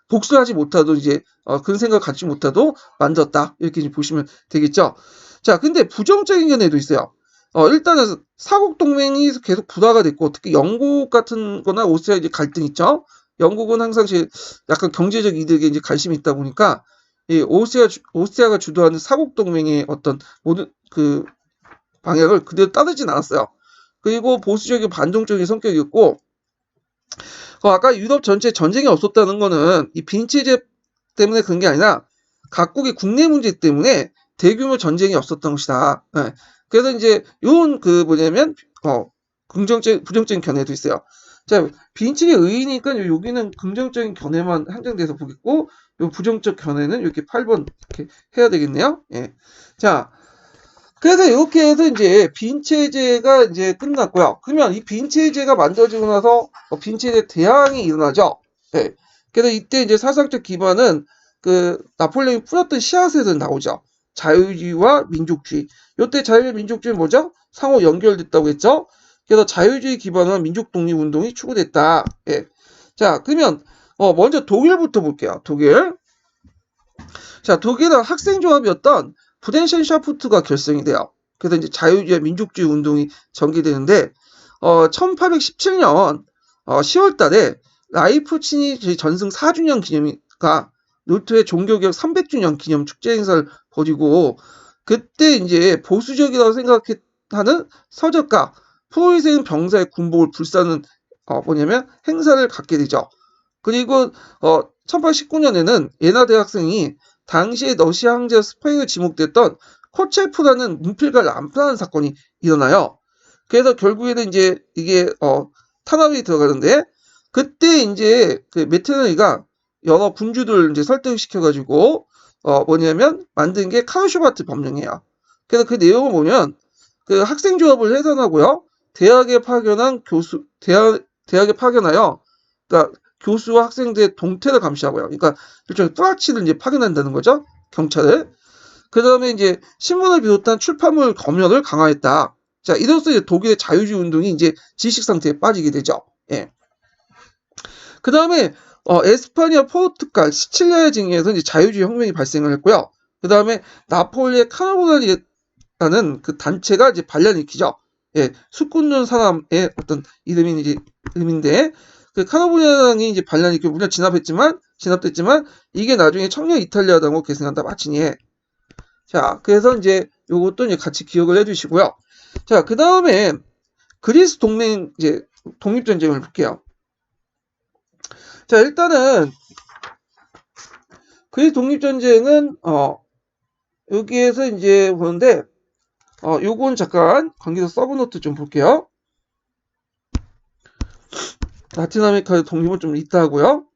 Speaker 1: 복수하지 못하도 이제 그런 생각을 갖지 못하도 만들었다. 이렇게 이제 보시면 되겠죠. 자, 근데 부정적인 견해도 있어요. 일단은 사국 동맹이 계속 불화가 됐고, 특히 영국 같은 거나 오스트리아 이제 갈등 있죠. 영국은 항상 약간 경제적 이득에 이제 관심이 있다 보니까 이 오스트리아가 주도하는 사국 동맹의 어떤 모든 그 방향을 그대로 따르진 않았어요. 그리고 보수적이고 반동적인 성격이었고, 아까 유럽 전체 전쟁이 없었다는 거는 이 빈체제 때문에 그런 게 아니라 각국의 국내 문제 때문에 대규모 전쟁이 없었던 것이다. 네. 그래서 이제 요런 그 뭐냐면 부정적인 견해도 있어요. 자, 빈체제 의의니까 여기는 긍정적인 견해만 한정돼서 보겠고, 요 부정적 견해는 이렇게 8번 이렇게 해야 되겠네요. 예. 자, 그래서 이렇게 해서 이제 빈체제가 이제 끝났고요. 그러면 이 빈체제가 만들어지고 나서 빈체제 대항이 일어나죠. 예. 그래서 이때 이제 사상적 기반은 그 나폴레옹이 뿌렸던 씨앗에서 나오죠. 자유주의와 민족주의. 이때 자유주의 민족주의는 뭐죠? 상호 연결됐다고 했죠. 그래서 자유주의 기반한 민족 독립 운동이 추구됐다. 예. 자, 그러면 먼저 독일부터 볼게요. 독일. 자, 독일은 학생조합이었던 프렌센샤프트가 결성이 돼요. 그래서 이제 자유주의 민족주의 운동이 전개되는데 1817년 10월 달에 라이프치히 전승 4주년 기념이가 루트의 종교개혁 300주년 기념 축제 행사를 벌이고, 그때 이제 보수적이라고 생각하는 서적가 프로이센 병사의 군복을 불사는 뭐냐면 행사를 갖게 되죠. 그리고 1819년에는 예나 대학생이 당시에 러시아 황제 스페인에 지목됐던 코체프라는 문필가를 암살하는 사건이 일어나요. 그래서 결국에는 이제 이게 탄압이 들어가는데, 그때 이제 그 메테르니가 여러 군주들 이제 설득시켜가지고 뭐냐면 만든 게 카르슈바트 법령이에요. 그래서 그 내용을 보면 그 학생조합을 해산하고요, 대학에 파견하여, 그러니까 교수와 학생들의 동태를 감시하고요. 그러니까 일종의 또라치를 이제 파견한다는 거죠. 경찰을. 그 다음에 이제 신문을 비롯한 출판물 검열을 강화했다. 자, 이로써 이제 독일의 자유주의 운동이 이제 지식 상태에 빠지게 되죠. 예. 그 다음에 에스파니아, 포르투갈, 시칠리아의 징에서 이제 자유주의 혁명이 발생을 했고요. 그 다음에 나폴리의 카르보나리라는 그 단체가 이제 반란을 일으키죠. 예, 수꾼 사람의 어떤 이름인데, 그 카르보나리이 이제 반란을 일으키고 물론 진압됐지만 이게 나중에 청년 이탈리아당으로 계승한다 마치니. 자, 그래서 이제 요것도 이제 같이 기억을 해두시고요. 자, 그 다음에 그리스 동맹 이제 독립전쟁을 볼게요. 자, 일단은 그리스 독립전쟁은 여기에서 이제 보는데 요건 잠깐 관계도 서브노트 좀 볼게요. 라틴 아메리카의 독립은 좀 이따 하고요.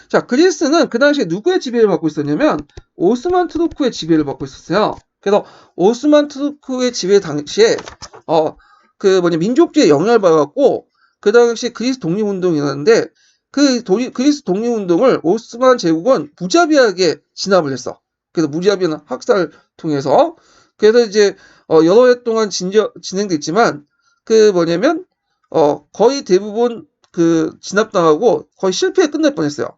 Speaker 1: 자, 그리스는 그 당시에 누구의 지배를 받고 있었냐면 오스만 투르크의 지배를 받고 있었어요. 그래서 오스만 투르크의 지배 당시에 민족주의에 영향을 받았고 그 당시 그리스 독립운동이 일어났는데 그리스 독립운동을 오스만 제국은 무자비하게 진압을 했어. 그래서 무자비한 학살을 통해서 그래서 이제 여러 해 동안 진행됐지만 거의 대부분 진압당하고 거의 실패에 끝날 뻔했어요.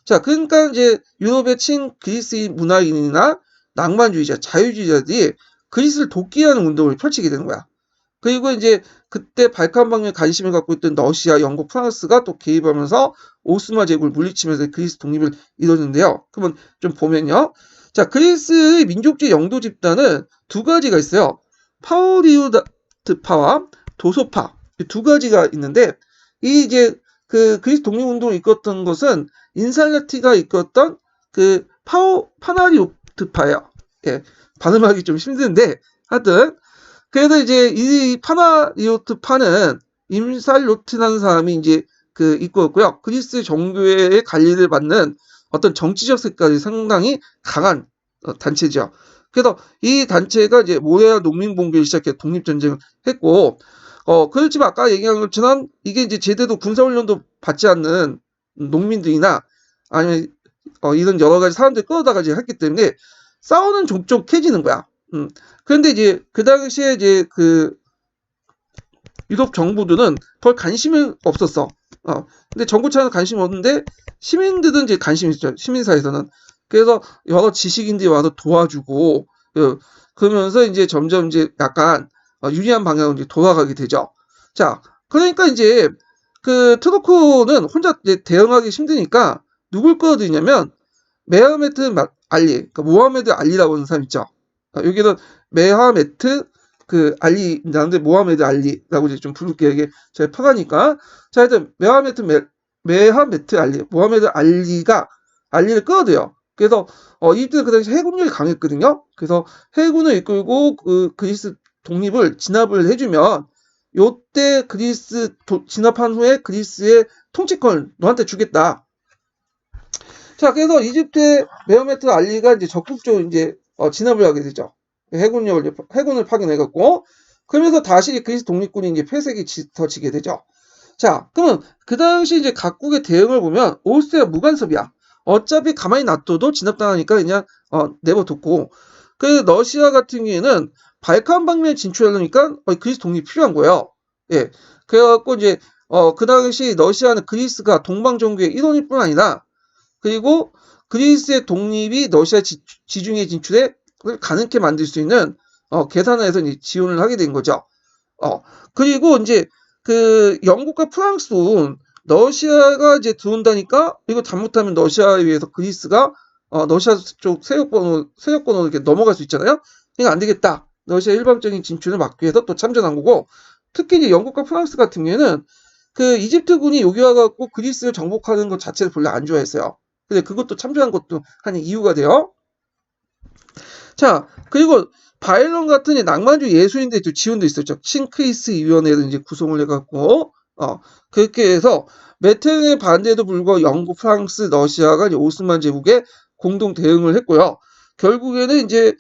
Speaker 1: 자, 그러니까 이제 유럽의 친그리스인 문화인이나 낭만주의자, 자유주의자들이 그리스를 돕기하는 운동을 펼치게 되는 거야. 그리고 이제 그때 발칸 방면에 관심을 갖고 있던 러시아, 영국, 프랑스가 또 개입하면서 오스만 제국을 물리치면서 그리스 독립을 이뤘는데요. 그러면 좀 보면요. 자, 그리스의 민족주의 영도 집단은 두 가지가 있어요. 파오리우드파와 도소파 두 가지가 있는데 이 이제 그리스 독립운동을 이끌었던 것은 인살라티가 이끌었던 파나리오트파예요. 예, 발음하기 좀 힘든데 하여튼 그래서 이제 이 파나리오트파는 임살로트라는 사람이 이제 이끌었고요. 그리스 정교회의 관리를 받는 어떤 정치적 색깔이 상당히 강한 단체죠. 그래서 이 단체가 이제 모레아 농민봉기를 시작해 독립전쟁을 했고, 그렇지만 아까 얘기한 것처럼 이게 이제 제대로 군사훈련도 받지 않는 농민들이나 아니면 이런 여러 가지 사람들이 끌어다가 이제 했기 때문에 싸우는 족족해지는 거야. 그런데 이제 그 당시에 이제 유럽 정부들은 별 관심이 없었어. 근데 정부 차는 관심이 없는데 시민들은 이제 관심이 있죠. 시민사회에서는. 그래서 여러 지식인들이 와서 도와주고 그러면서 이제 점점 이제 약간 유리한 방향으로 이제 돌아가게 되죠. 자, 그러니까 이제 트루크는 혼자 이제 대응하기 힘드니까 누굴 끌어들이냐면 메하메트 알리, 그러니까 모하메드 알리라고 하는 사람 있죠. 여기는 메하메트 알리인데 모하메드 알리라고 이제 좀 부를게요. 이게 제가 퍼가니까. 자, 하여튼 메하메트 알리, 모하메드 알리를 끌어들여요. 그래서 이때 그 당시 해군력이 강했거든요. 그래서 해군을 이끌고 그리스 독립을 진압을 해주면 요때 진압한 후에 그리스의 통치권을 너한테 주겠다. 자, 그래서 이집트의 메호메트 알리가 이제 적극적으로 이제 진압을 하게 되죠. 해군을 파견해갖고 그러면서 다시 그리스 독립군이 이제 폐색이 짙어지게 되죠. 자, 그러면 그 당시 이제 각국의 대응을 보면 오스트리아 무간섭이야. 어차피 가만히 놔둬도 진압당하니까 그냥 내버려뒀고 러시아 같은 경우에는 발칸 방면에 진출하려니까 그리스 독립이 필요한 거예요. 예, 그래갖고 이제 그 당시 러시아는 그리스가 동방 종교의 일원일 뿐 아니라 그리고 그리스의 독립이 러시아 지중해 진출에 가능케 만들 수 있는 계산을 해서 이제 지원을 하게 된 거죠. 그리고 이제 영국과 프랑스도 러시아가 이제 들어온다니까 이거 잘못하면 러시아에 의해서 그리스가 러시아 쪽 세력권으로 이렇게 넘어갈 수 있잖아요. 그러니까 안 되겠다. 러시아 일방적인 진출을 막기 위해서 또 참전한 거고 특히 이제 영국과 프랑스 같은 경우에는 이집트군이 여기 와갖고 그리스를 정복하는 것 자체를 별로 안 좋아했어요. 근데 그것도 참조한 것도 한 이유가 돼요. 자, 그리고 바일론 같은 낭만주의 예술인들도 지원도 있었죠. 칭크리스 위원회를 이제 구성을 해갖고 그렇게 해서 메테르의 반대에도 불구하고 영국, 프랑스, 러시아가 이제 오스만 제국에 공동 대응을 했고요. 결국에는 이제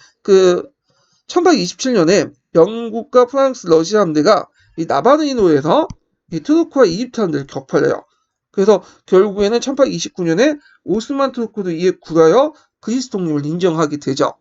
Speaker 1: 1827년에 영국과 프랑스, 러시아 함대가 이 나바르니노에서 이 투르크와 이집트 함대를 격파해요. 그래서 결국에는 1829년에 오스만 투르크도 이에 굴하여 그리스 독립을 인정하게 되죠.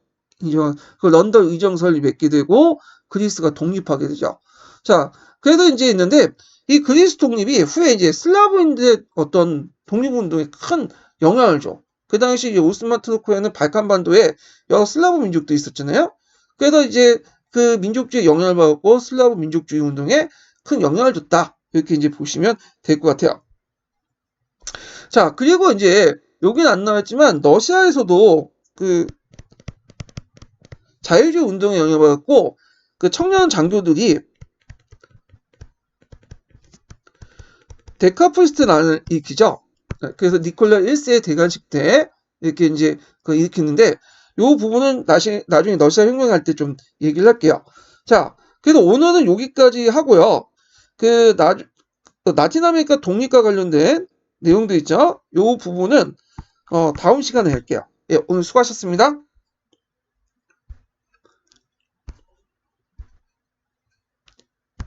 Speaker 1: 그 런던 의정설이 맺게 되고 그리스가 독립하게 되죠. 자, 그래서 이제 있는데 이 그리스 독립이 후에 이제 슬라브인들의 어떤 독립운동에 큰 영향을 줘. 그 당시 이제 오스만 투르크에는 발칸반도에 여러 슬라브 민족도 있었잖아요. 그래서 이제 그 민족주의 영향을 받고 슬라브 민족주의 운동에 큰 영향을 줬다. 이렇게 이제 보시면 될 것 같아요. 자, 그리고 이제 여기는 안 나왔지만 러시아에서도 자유주의 운동에 영향을 받았고 청년 장교들이 데카프리스트를 일으키죠. 그래서 니콜라 1세 대관식 때 이렇게 이제 그 일으키는데 요 부분은 나중에 러시아 혁명할 때 좀 얘기를 할게요. 자, 그래서 오늘은 여기까지 하고요. 라틴 아메리카 독립과 관련된 내용도 있죠. 요 부분은 다음 시간에 할게요. 예, 오늘 수고하셨습니다.